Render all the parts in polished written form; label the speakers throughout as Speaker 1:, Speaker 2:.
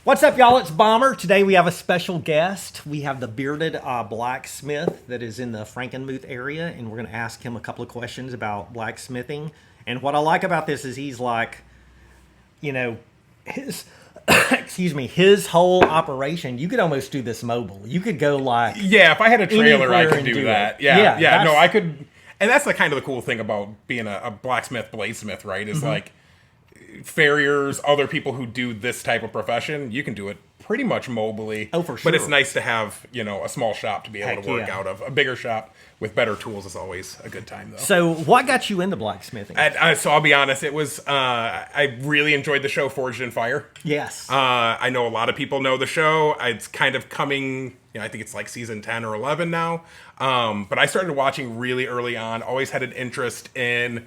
Speaker 1: What's up, y'all? It's Bomber. Today we have a special guest. We have the bearded blacksmith that is in the Frankenmuth area, and we're going to ask him a couple of questions about blacksmithing. And what I like about this is he's like, his his whole operation. You could almost do this mobile. You could go like
Speaker 2: if I had a trailer, I could do that.
Speaker 1: Yeah.
Speaker 2: No, I could. And that's the kind of the cool thing about being a blacksmith, bladesmith, right? Is like farriers, other people who do this type of profession, you can do it pretty much mobily.
Speaker 1: Oh, for sure.
Speaker 2: But it's nice to have, a small shop to be able to work
Speaker 1: yeah.
Speaker 2: out of. A bigger shop with better tools is always a good time, though.
Speaker 1: So what got you into blacksmithing?
Speaker 2: So I'll be honest, it was, I really enjoyed the show Forged in Fire.
Speaker 1: Yes.
Speaker 2: I know a lot of people know the show. It's kind of coming, I think it's like season 10 or 11 now. But I started watching really early on, always had an interest in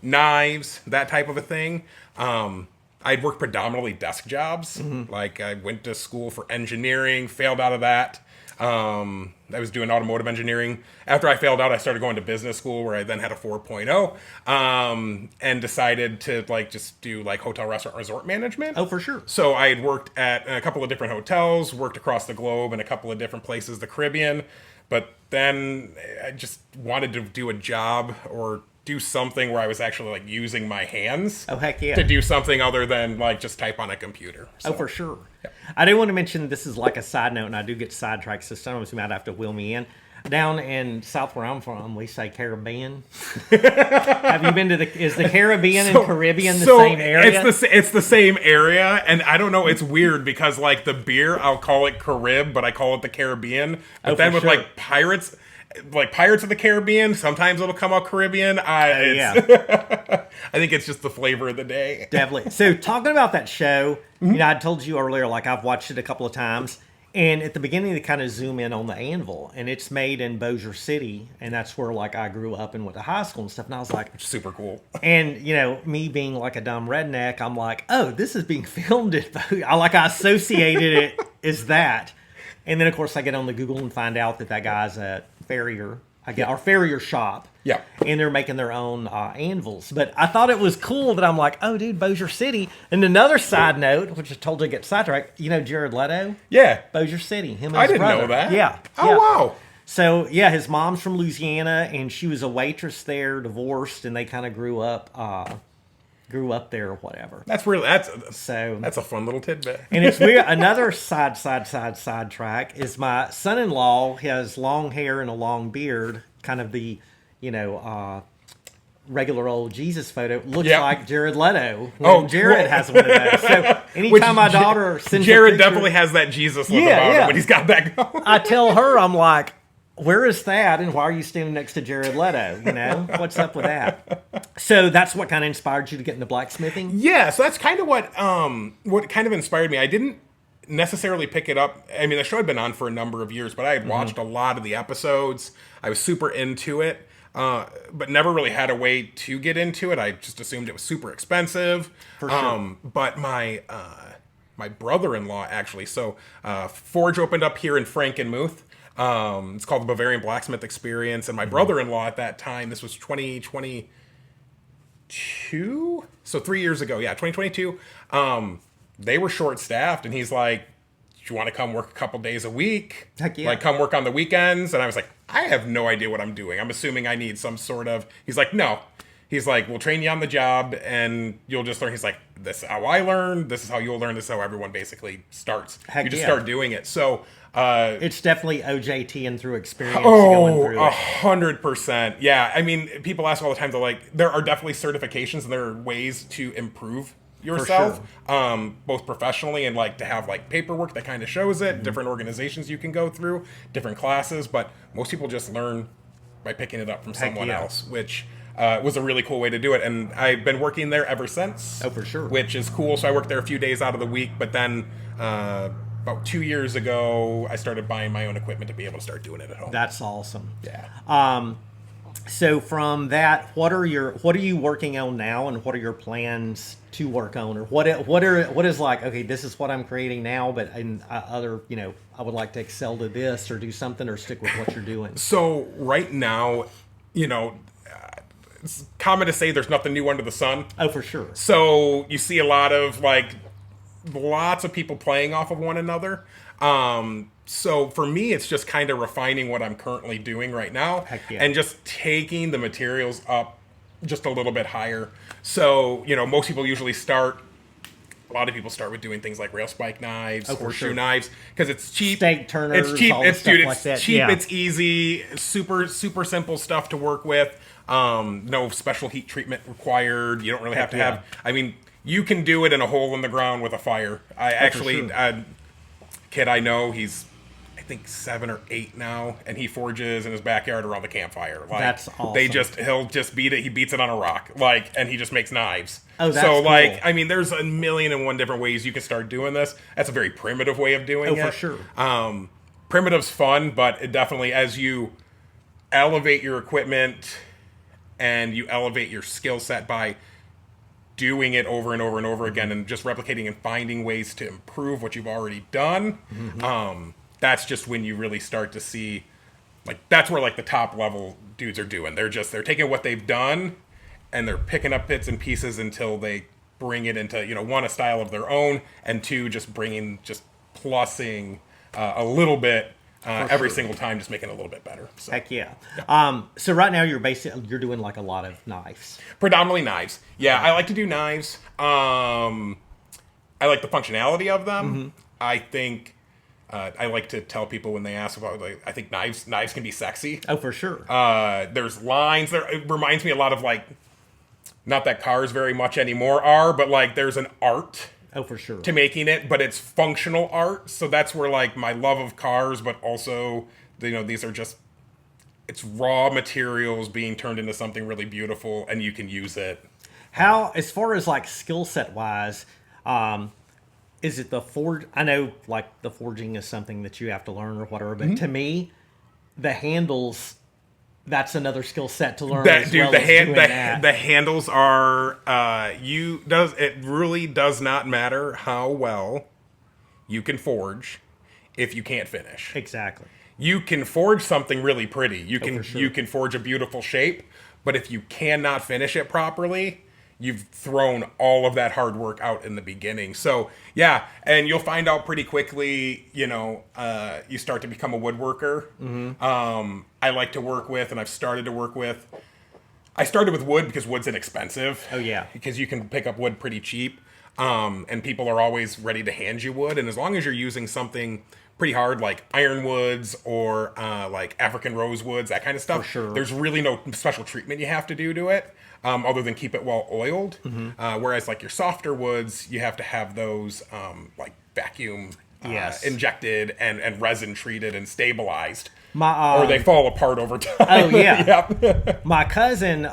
Speaker 2: knives, that type of a thing. I'd worked predominantly desk jobs. Like I went to school for engineering, failed out of that. I was doing automotive engineering. After I failed out, I started going to business school where I then had a 4.0 and decided to just do hotel, restaurant, resort management.
Speaker 1: Oh, for sure.
Speaker 2: So I had worked at a couple of different hotels, worked across the globe in a couple of different places, the Caribbean. But then I just wanted to do a job or do something where I was actually using my hands.
Speaker 1: Oh, heck yeah.
Speaker 2: To do something other than just type on a computer. So,
Speaker 1: Oh, for sure.
Speaker 2: Yeah.
Speaker 1: I do want to mention this is like a side note, and I do get sidetracked, so sometimes you might have to wheel me in. Down in South where I'm from, we say Caribbean. Have you been to is the Caribbean and Caribbean the same area?
Speaker 2: It's the same area, and I don't know, it's weird because the beer, I'll call it Carib, but I call it the Caribbean. But then with pirates, Pirates of the Caribbean, sometimes it'll come out Caribbean.
Speaker 1: Yeah.
Speaker 2: I think it's just the flavor of the day.
Speaker 1: Definitely. So talking about that show, I told you earlier, I've watched it a couple of times. And at the beginning, they kind of zoom in on the anvil, and it's made in Bossier City, and that's where I grew up and went to high school and stuff. And I was like,
Speaker 2: super cool.
Speaker 1: And me being a dumb redneck, I'm like, oh, this is being filmed at I associated it as that. And then of course I get on the Google and find out that guy's a farrier. Our farrier shop.
Speaker 2: Yeah.
Speaker 1: And they're making their own anvils. But I thought it was cool that I'm like, oh, dude, Bossier City. And another side note, which I told you to get sidetracked, Jared Leto?
Speaker 2: Yeah.
Speaker 1: Bossier City. Him and
Speaker 2: I
Speaker 1: his
Speaker 2: didn't
Speaker 1: brother.
Speaker 2: know that.
Speaker 1: Yeah.
Speaker 2: Oh, wow.
Speaker 1: So, his mom's from Louisiana, and she was a waitress there, divorced, and they kind of grew up there or whatever.
Speaker 2: That's a fun little tidbit.
Speaker 1: And it's weird. Another side track is my son-in-law has long hair and a long beard, kind of the, regular old Jesus photo. Looks like Jared Leto. Jared has one of those. So anytime my daughter sends
Speaker 2: Jared definitely has that Jesus look about him when he's got that going.
Speaker 1: I tell her, I'm like, where is that, and why are you standing next to Jared Leto? What's up with that? So that's what kind of inspired you to get into blacksmithing?
Speaker 2: Yeah, so that's kind of what kind of inspired me. I didn't necessarily pick it up. I mean, the show had been on for a number of years, but I had watched a lot of the episodes. I was super into it, but never really had a way to get into it. I just assumed it was super expensive.
Speaker 1: For sure.
Speaker 2: But my brother-in-law, actually, so Forge opened up here in Frankenmuth. It's called the Bavarian Blacksmith Experience, and my brother-in-law at that time, this was 2022, so 3 years ago, 2022, they were short-staffed, and he's like, do you want to come work a couple days a week?
Speaker 1: Heck yeah.
Speaker 2: Come work on the weekends? And I was like, I have no idea what I'm doing. I'm assuming I need some sort of, he's like, no. He's like, we'll train you on the job, and you'll just learn. He's like, this is how I learn, this is how you'll learn, this is how everyone basically starts.
Speaker 1: Heck
Speaker 2: you just
Speaker 1: yeah.
Speaker 2: start doing it, so...
Speaker 1: it's definitely OJT and through experience going through it.
Speaker 2: 100%. Yeah, I mean, people ask all the time, there are definitely certifications and there are ways to improve yourself, both professionally and to have paperwork that kind of shows it, different organizations you can go through, different classes, but most people just learn by picking it up from someone else, which was a really cool way to do it. And I've been working there ever since.
Speaker 1: Oh, for sure.
Speaker 2: Which is cool. So I worked there a few days out of the week, but then about 2 years ago, I started buying my own equipment to be able to start doing it at home.
Speaker 1: That's awesome.
Speaker 2: Yeah.
Speaker 1: So from that, what are you working on now, and what are your plans to work on, or what is okay, this is what I'm creating now, but in other, I would like to excel to this or do something or stick with what you're doing.
Speaker 2: So right now, it's common to say there's nothing new under the sun.
Speaker 1: Oh, for sure.
Speaker 2: So you see a lot of lots of people playing off of one another. So for me, it's just kind of refining what I'm currently doing right now,
Speaker 1: Heck yeah.
Speaker 2: and just taking the materials up just a little bit higher. So, most people usually start. A lot of people start with doing things like rail spike knives, horseshoe knives, because it's cheap.
Speaker 1: Steak turners,
Speaker 2: it's cheap.
Speaker 1: all the
Speaker 2: It's
Speaker 1: stuff
Speaker 2: dude.
Speaker 1: like
Speaker 2: It's
Speaker 1: that.
Speaker 2: cheap.
Speaker 1: Yeah.
Speaker 2: It's easy. Super simple stuff to work with. No special heat treatment required. You don't really have to
Speaker 1: yeah.
Speaker 2: have. I mean, you can do it in a hole in the ground with a fire. I actually,
Speaker 1: sure.
Speaker 2: kid I know, he's I think 7 or 8 now, and he forges in his backyard around the campfire. Like,
Speaker 1: That's awesome.
Speaker 2: He'll just beat it. He beats it on a rock, and he just makes knives.
Speaker 1: Oh, that's
Speaker 2: so
Speaker 1: cool.
Speaker 2: I mean, there's a million and one different ways you can start doing this. That's a very primitive way of doing it.
Speaker 1: Oh, for sure.
Speaker 2: Primitive's fun, but it definitely, as you elevate your equipment and you elevate your skill set by doing it over and over and over again, and just replicating and finding ways to improve what you've already done, that's just when you really start to see, that's where the top level dudes are doing. They're taking what they've done and they're picking up bits and pieces until they bring it into, one, a style of their own, and two, just plussing a little bit every single time, just making it a little bit better. So,
Speaker 1: Heck yeah. So right now you're doing a lot of knives.
Speaker 2: predominantly knives. Yeah, I like to do knives. I like the functionality of them. I think I like to tell people when they ask about, I think knives can be sexy.
Speaker 1: Oh, for sure.
Speaker 2: There's lines there. It reminds me a lot of not that cars very much anymore are, but there's an art
Speaker 1: Oh, for sure.
Speaker 2: to making it, but it's functional art. So that's where my love of cars, but also these are just, it's raw materials being turned into something really beautiful, and you can use it.
Speaker 1: How, as far as skill set wise, is it the forge? I know the forging is something that you have to learn or whatever, but to me, the handles, that's another skill set to learn.
Speaker 2: The handles are it really does not matter how well you can forge if you can't finish.
Speaker 1: Exactly.
Speaker 2: You can forge something really pretty. You
Speaker 1: for sure.
Speaker 2: you can forge a beautiful shape, but if you cannot finish it properly, you've thrown all of that hard work out in the beginning. So yeah, and you'll find out pretty quickly, you start to become a woodworker. I like to work with, and I started with wood because wood's inexpensive.
Speaker 1: Oh, yeah.
Speaker 2: Because you can pick up wood pretty cheap. And people are always ready to hand you wood. And as long as you're using something pretty hard like ironwoods or African rosewoods, that kind of stuff,
Speaker 1: For sure.
Speaker 2: there's really no special treatment you have to do to it. Other than keep it well oiled. Whereas your softer woods, you have to have those vacuum
Speaker 1: Yes.
Speaker 2: injected and resin treated and stabilized.
Speaker 1: Or
Speaker 2: they fall apart over time.
Speaker 1: Oh, yeah.
Speaker 2: Yep.
Speaker 1: My cousin,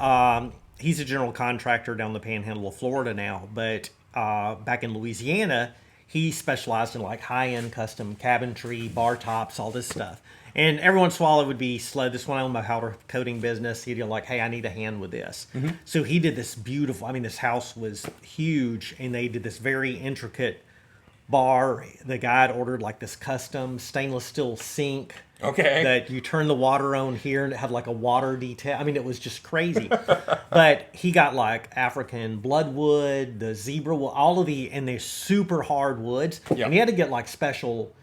Speaker 1: he's a general contractor down the panhandle of Florida now, but back in Louisiana, he specialized in high-end custom cabinetry, bar tops, all this stuff. And every once in a while, it would be slow. This one, I own my powder coating business. He'd be hey, I need a hand with this. So he did this beautiful, this house was huge, and they did this very intricate bar. The guy had ordered this custom stainless steel sink.
Speaker 2: Okay.
Speaker 1: That you turn the water on here and it had a water detail. It was just crazy. But he got African bloodwood, the zebra wood, all of and they're super hard woods.
Speaker 2: Yep.
Speaker 1: And he had to get special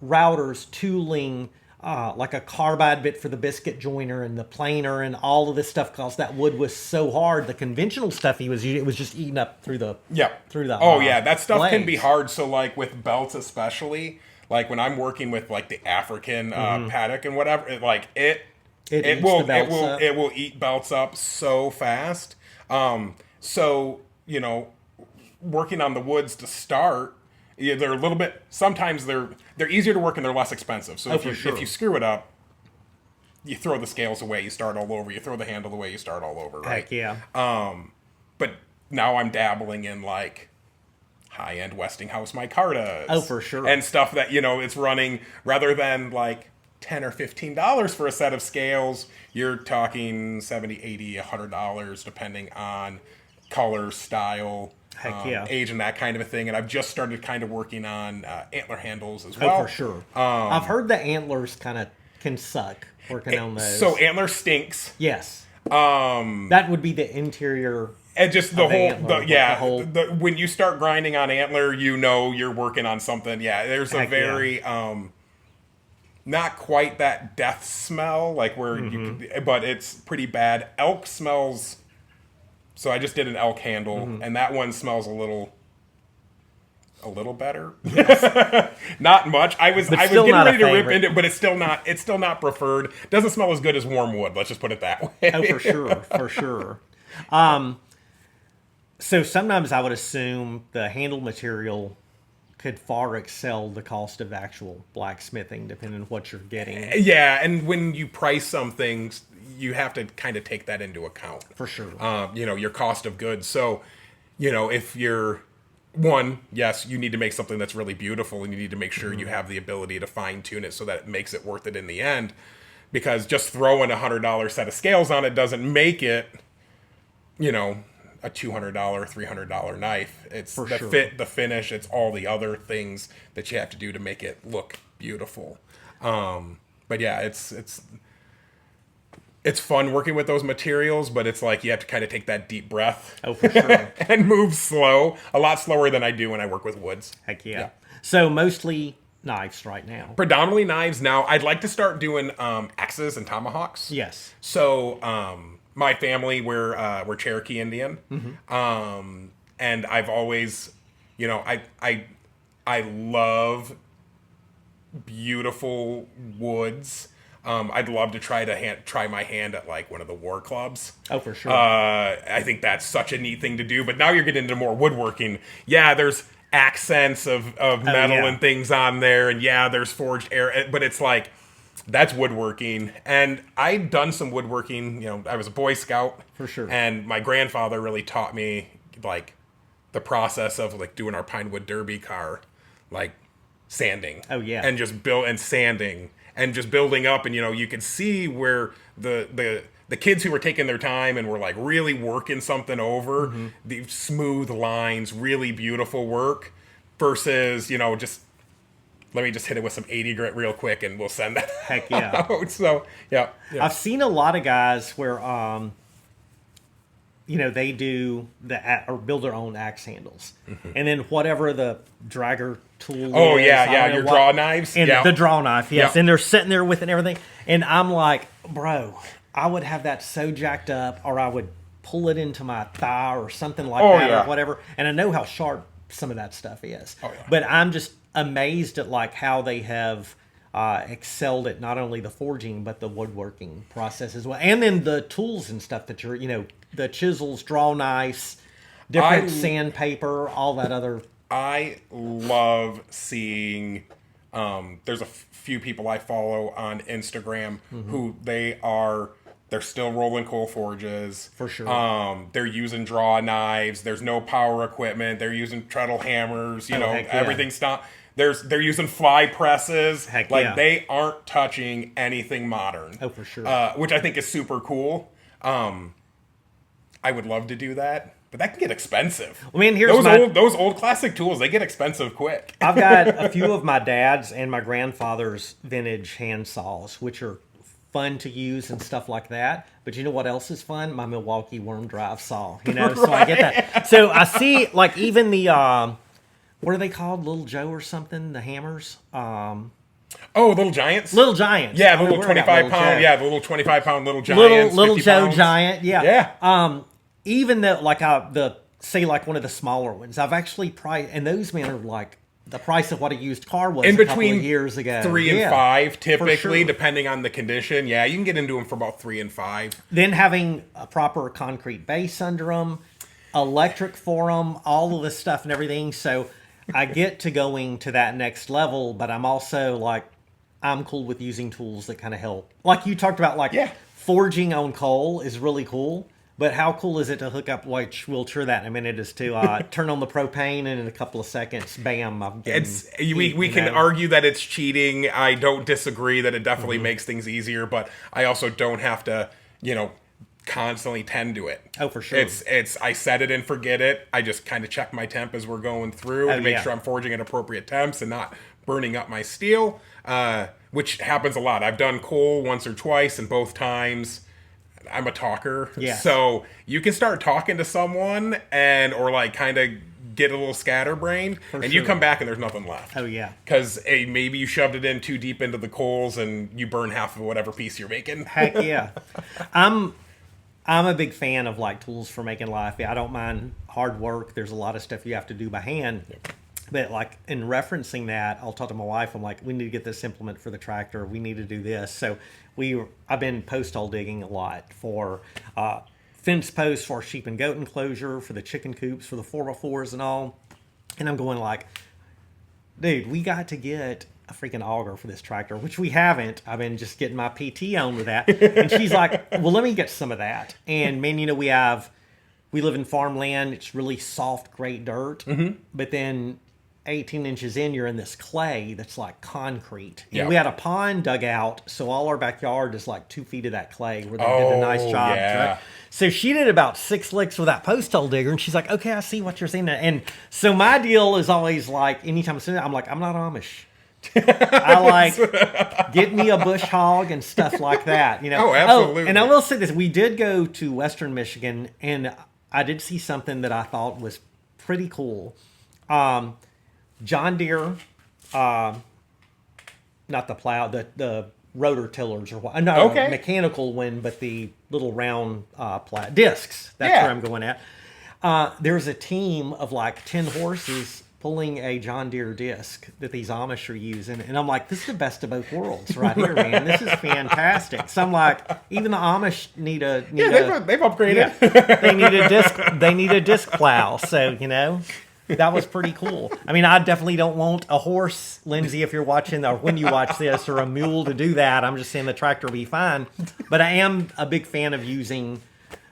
Speaker 1: routers, tooling, a carbide bit for the biscuit joiner and the planer and all of this stuff, because that wood was so hard. The conventional stuff he was using, it was just eating up through the
Speaker 2: that stuff
Speaker 1: blades.
Speaker 2: can be hard. So with belts especially, when I'm working with the African paddock and whatever, it will eat belts up so fast. So working on the woods to start, they're a little bit. Sometimes they're easier to work and they're less expensive. So if you screw it up, you throw the scales away, you start all over. You throw the handle away, you start all over. Right?
Speaker 1: Heck yeah.
Speaker 2: But now I'm dabbling in high-end Westinghouse micartas.
Speaker 1: Oh, for sure.
Speaker 2: And stuff that it's running, rather than $10 or $15 for a set of scales, you're talking $70, $80, $100 depending on color, style.
Speaker 1: Heck yeah.
Speaker 2: Age and that kind of a thing. And I've just started kind of working on antler handles as well.
Speaker 1: Oh, for sure. I've heard the antlers kind of can suck working on those.
Speaker 2: So antler stinks.
Speaker 1: Yes. That would be the interior
Speaker 2: And just
Speaker 1: the whole.
Speaker 2: When you start grinding on antler, you know you're working on something. Yeah, there's a very not quite that death smell, like where but it's pretty bad. Elk smells. So I just did an elk handle, and that one smells a little better. Yes. Not much. I was getting ready to rip into it, but it's still not preferred. Doesn't smell as good as warm wood. Let's just put it that way.
Speaker 1: Oh, for sure. So sometimes I would assume the handle material could far excel the cost of actual blacksmithing, depending on what you're getting.
Speaker 2: Yeah, and when you price something, you have to kind of take that into account.
Speaker 1: For sure.
Speaker 2: Your cost of goods. So, if you're one, yes, you need to make something that's really beautiful, and you need to make sure you have the ability to fine tune it so that it makes it worth it in the end. Because just throwing $100 set of scales on it doesn't make it, a $200, $300 knife. It's fit, the finish. It's all the other things that you have to do to make it look beautiful. But yeah, it's fun working with those materials, but it's like you have to kind of take that deep breath.
Speaker 1: Oh, for sure.
Speaker 2: And move slow, a lot slower than I do when I work with woods.
Speaker 1: Heck yeah. So mostly knives right now.
Speaker 2: Predominantly knives now. I'd like to start doing axes and tomahawks.
Speaker 1: Yes.
Speaker 2: So my family, we're Cherokee Indian, and I've always, I love beautiful woods. I'd love to try my hand at like one of the war clubs.
Speaker 1: Oh, for sure.
Speaker 2: I think that's such a neat thing to do. But now you're getting into more woodworking. Yeah, there's accents of metal and things on there, and yeah, there's forged air. But it's like that's woodworking. And I'd done some woodworking. I was a Boy Scout
Speaker 1: for sure,
Speaker 2: and my grandfather really taught me like the process of like doing our pine wood derby car, like sanding.
Speaker 1: Oh yeah,
Speaker 2: and just sanding. And just building up, and you could see where the kids who were taking their time and were like really working something over, the smooth lines, really beautiful work, versus just let me just hit it with some 80 grit real quick and we'll send that.
Speaker 1: Heck yeah!
Speaker 2: Out. So yeah,
Speaker 1: I've seen a lot of guys where they do or build their own axe handles, and then whatever the dragger tool.
Speaker 2: Oh yeah, your draw knives,
Speaker 1: and the draw knife, yes, and they're sitting there with it and everything, and I'm like, bro, I would have that so jacked up, or I would pull it into my thigh or something like that, or whatever. And I know how sharp some of that stuff is, but I'm just amazed at like how they have excelled at not only the forging but the woodworking process as well, and then the tools and stuff that you're the chisels, draw knives, different sandpaper, all that other.
Speaker 2: I love seeing. There's a few people I follow on Instagram who they're still rolling coal forges
Speaker 1: for sure.
Speaker 2: They're using draw knives. There's no power equipment. They're using treadle hammers. Everything's not. They're using fly presses.
Speaker 1: Heck
Speaker 2: like
Speaker 1: yeah.
Speaker 2: They aren't touching anything modern.
Speaker 1: Oh, for sure.
Speaker 2: Which I think is super cool. I would love to do that, but that can get expensive.
Speaker 1: I mean,
Speaker 2: those old classic tools, they get expensive quick.
Speaker 1: I've got a few of my dad's and my grandfather's vintage hand saws, which are fun to use and stuff like that. But you know what else is fun? My Milwaukee worm drive saw. So I get that. So I see like even the what are they called? Little Joe or something? The hammers.
Speaker 2: Little Giants?
Speaker 1: Little Giants.
Speaker 2: Yeah, the little 25-pound. Yeah, the little 25-pound Little Giants.
Speaker 1: Little Joe pounds. Giant. Yeah.
Speaker 2: Yeah.
Speaker 1: Even one of the smaller ones, I've actually priced, and those men are like the price of what a used car was
Speaker 2: in
Speaker 1: between
Speaker 2: a couple
Speaker 1: of years ago.
Speaker 2: 3 and 5, typically, depending on the condition. Yeah, you can get into them for about 3 and 5.
Speaker 1: Then having a proper concrete base under them, electric for them, all of this stuff and everything. So I get to going to that next level, but I'm also like, I'm cool with using tools that kind of help. Like you talked about, forging on coal is really cool. But how cool is it to hook up, which we'll sure that in a minute, is to turn on the propane and in a couple of seconds, bam, I'm getting
Speaker 2: we can argue that it's cheating. I don't disagree that it definitely makes things easier, but I also don't have to, constantly tend to it.
Speaker 1: Oh, for sure.
Speaker 2: It's I set it and forget it. I just kind of check my temp as we're going through to make sure I'm forging at appropriate temps and not burning up my steel, which happens a lot. I've done coal once or twice, and both times I'm a talker.
Speaker 1: Yes.
Speaker 2: So you can start talking to someone or like kind of get a little scatterbrained, and you
Speaker 1: sure.
Speaker 2: come back and there's nothing left.
Speaker 1: Oh yeah.
Speaker 2: Because maybe you shoved it in too deep into the coals and you burn half of whatever piece you're making.
Speaker 1: Heck yeah. I'm a big fan of like tools for making life. I don't mind hard work. There's a lot of stuff you have to do by hand. Yep. But like in referencing that, I'll talk to my wife. I'm like, we need to get this implement for the tractor. We need to do this. So I've been post hole digging a lot for fence posts for sheep and goat enclosure, for the chicken coops, for the 4x4s and all. And I'm going like, dude, we got to get a freaking auger for this tractor, which we haven't. I've been just getting my PT on with that. And she's like, well, let me get some of that. And man, we live in farmland. It's really soft, great dirt. Mm-hmm. But then 18 inches in, you're in this clay that's like concrete. And we had a pond dug out, so all our backyard is like 2 feet of that clay where they did a nice job.
Speaker 2: Yeah.
Speaker 1: So she did about 6 licks with that post hole digger, and she's like, okay, I see what you're saying. And so my deal is always like, anytime I'm like, I'm not Amish. I like, get me a bush hog and stuff like that.
Speaker 2: Oh, absolutely.
Speaker 1: Oh, and I will say this. We did go to Western Michigan, and I did see something that I thought was pretty cool. John Deere, not the plow, the rotor tillers or what? No, mechanical one, but the little round plow discs. That's where I'm going at. There's a team of like 10 horses pulling a John Deere disc that these Amish are using, and I'm like, this is the best of both worlds right here, man. This is fantastic. So I'm like, even the Amish need
Speaker 2: they've upgraded.
Speaker 1: Yeah, they need a disc plow. So that was pretty cool. I mean, I definitely don't want a horse, Lindsay, if you're watching or when you watch this, or a mule to do that. I'm just saying the tractor will be fine. But I am a big fan of using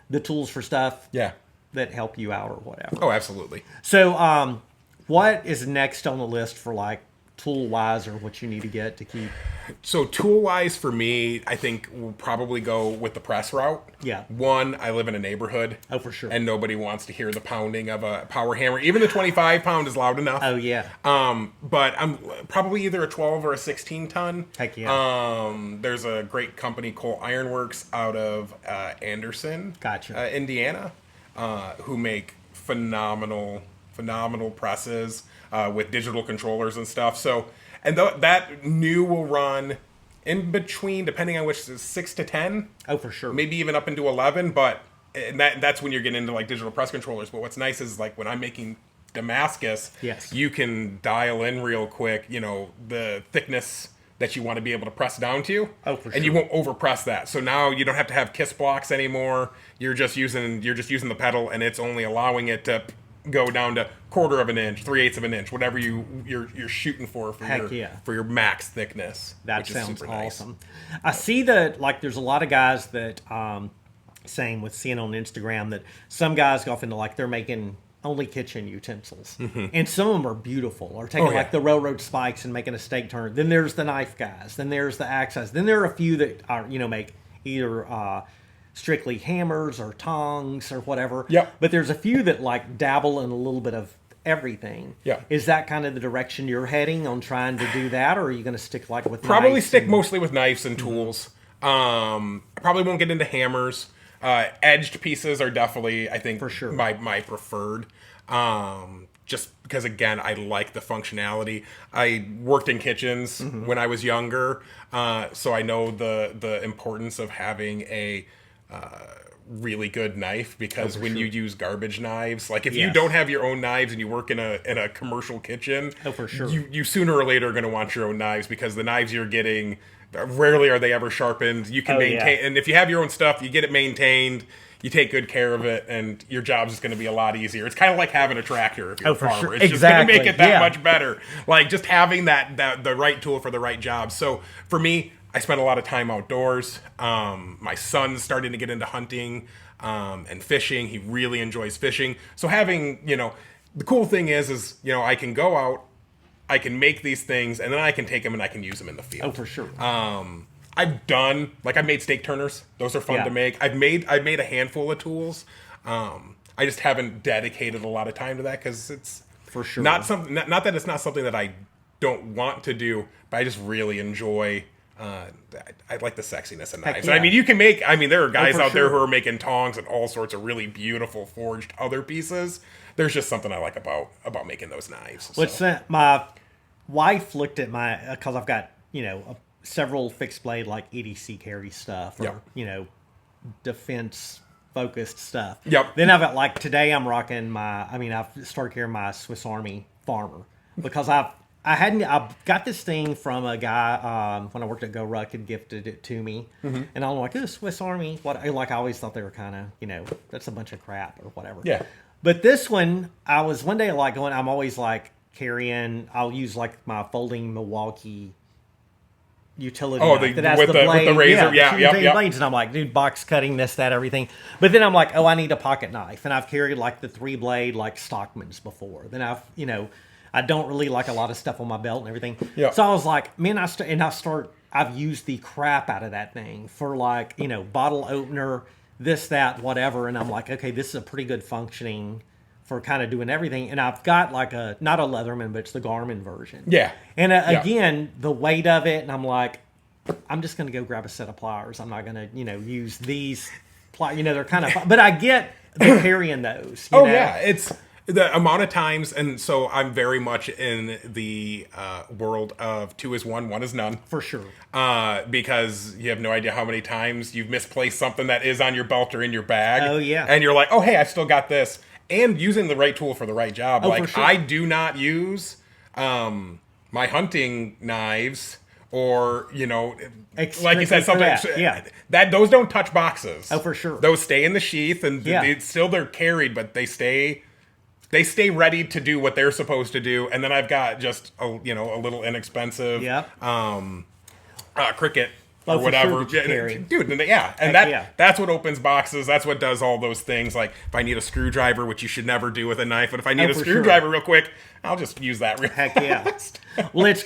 Speaker 1: the tools for stuff that help you out or whatever.
Speaker 2: Oh, absolutely.
Speaker 1: So, what is next on the list for like tool-wise or what you need to get to keep?
Speaker 2: So tool-wise for me, I think we'll probably go with the press route.
Speaker 1: Yeah.
Speaker 2: One, I live in a neighborhood.
Speaker 1: Oh, for sure.
Speaker 2: And nobody wants to hear the pounding of a power hammer. Even the 25 pound is loud enough.
Speaker 1: Oh, yeah.
Speaker 2: But I'm probably either a 12 or a 16 ton.
Speaker 1: Heck yeah.
Speaker 2: There's a great company, Coal Ironworks, out of Anderson, Indiana, who make phenomenal presses with digital controllers and stuff. So, and that new will run in between, depending on which is 6 to 10.
Speaker 1: Oh, for sure.
Speaker 2: Maybe even up into 11. But that's when you're getting into like digital press controllers. But what's nice is like when I'm making Damascus, you can dial in real quick, the thickness that you want to be able to press down to.
Speaker 1: Oh, for sure.
Speaker 2: And you won't overpress that. So now you don't have to have kiss blocks anymore. You're just using the pedal, and it's only allowing it to go down to 1/4 of an inch, 3/8 of an inch, whatever you're shooting for your max thickness.
Speaker 1: That sounds awesome. Nice. I see that like there's a lot of guys that seeing on Instagram that some guys go off into like they're making only kitchen utensils, and some of them are beautiful. Or taking like the railroad spikes and making a steak turner. Then there's the knife guys. Then there's the axe guys. Then there are a few that are make either strictly hammers or tongs or whatever.
Speaker 2: Yep.
Speaker 1: But there's a few that like dabble in a little bit of everything.
Speaker 2: Yeah.
Speaker 1: Is that kind of the direction you're heading on trying to do that, or are you going to stick like with
Speaker 2: probably stick mostly with knives and tools? I probably won't get into hammers. Edged pieces are definitely, I think,
Speaker 1: for sure
Speaker 2: my preferred. Just because, again, I like the functionality. I worked in kitchens when I was younger, so I know the importance of having a really good knife, because when you use garbage knives, like if you don't have your own knives and you work in a commercial kitchen,
Speaker 1: for sure,
Speaker 2: you sooner or later are going to want your own knives, because the knives you're getting, rarely are they ever sharpened. You can maintain, and if you have your own stuff, you get it maintained, you take good care of it, and your job's just going to be a lot easier. It's kind of like having a tractor if you're a farmer.
Speaker 1: Sure.
Speaker 2: It's just going to make it that much better. Like just having that the right tool for the right job. So for me, I spend a lot of time outdoors. My son's starting to get into hunting and fishing. He really enjoys fishing. So having, the cool thing is I can go out, I can make these things, and then I can take them and I can use them in the field.
Speaker 1: Oh, for sure.
Speaker 2: I've made steak turners. Those are fun to make. I've made a handful of tools. I just haven't dedicated a lot of time to that, because it's
Speaker 1: for sure
Speaker 2: not something. Not that it's not something that I don't want to do, but I just really enjoy I like the sexiness of
Speaker 1: Heck
Speaker 2: knives.
Speaker 1: yeah.
Speaker 2: I mean, you can make. I mean, there are guys
Speaker 1: for
Speaker 2: out there
Speaker 1: sure.
Speaker 2: who are making tongs and all sorts of really beautiful forged other pieces. There's just something I like about making those knives.
Speaker 1: What's
Speaker 2: So.
Speaker 1: that? My wife looked at my because I've got several fixed blade like EDC carry stuff or
Speaker 2: Yep.
Speaker 1: defense focused stuff.
Speaker 2: Yep.
Speaker 1: Then I've got like today I'm rocking my. I mean I've started carrying my Swiss Army Farmer because I got this thing from a guy when I worked at Go Ruck had gifted it to me, and I'm like, "This Swiss Army." What like I always thought they were kind of that's a bunch of crap or whatever.
Speaker 2: Yeah.
Speaker 1: But this one, I was one day like going. I'm always like carrying. I'll use like my folding Milwaukee utility
Speaker 2: Oh,
Speaker 1: knife
Speaker 2: the-
Speaker 1: that has
Speaker 2: with the razor, yeah,
Speaker 1: two
Speaker 2: yep,
Speaker 1: thin
Speaker 2: yep.
Speaker 1: blades, and I'm like, dude, box cutting this, that, everything. But then I'm like, oh, I need a pocket knife, and I've carried like the 3-blade like Stockman's before. Then I don't really like a lot of stuff on my belt and everything.
Speaker 2: Yeah.
Speaker 1: So I was like, man, I've used the crap out of that thing for like bottle opener, this, that, whatever, and I'm like, okay, this is a pretty good functioning for kind of doing everything. And I've got like not a Leatherman, but it's the Garmin version.
Speaker 2: Yeah.
Speaker 1: And
Speaker 2: Yeah.
Speaker 1: again, the weight of it, and I'm like, I'm just going to go grab a set of pliers. I'm not going to, use these pliers. They're kind of, but I get the carrying those. You know?
Speaker 2: Yeah, it's the amount of times, and so I'm very much in the world of 2 is 1, 1 is none.
Speaker 1: For sure.
Speaker 2: Because you have no idea how many times you've misplaced something that is on your belt or in your bag.
Speaker 1: Oh, yeah.
Speaker 2: And you're like, oh, hey, I've still got this. And using the right tool for the right job.
Speaker 1: Oh,
Speaker 2: like,
Speaker 1: for sure.
Speaker 2: I do not use my hunting knives or, like you said,
Speaker 1: Strictly for
Speaker 2: something.
Speaker 1: that, yeah.
Speaker 2: Those don't touch boxes.
Speaker 1: Oh, for sure.
Speaker 2: Those stay in the sheath, and
Speaker 1: Yeah.
Speaker 2: they're carried, but they stay ready to do what they're supposed to do. And then I've got just a little inexpensive
Speaker 1: Yep.
Speaker 2: cricket
Speaker 1: Oh,
Speaker 2: or
Speaker 1: for
Speaker 2: whatever.
Speaker 1: sure that you carry.
Speaker 2: Dude, and yeah. And
Speaker 1: Heck yeah.
Speaker 2: that's what opens boxes. That's what does all those things. Like if I need a screwdriver, which you should never do with a knife, but if I need a
Speaker 1: for
Speaker 2: screwdriver real quick, I'll just use that real
Speaker 1: Heck yeah. Well, it's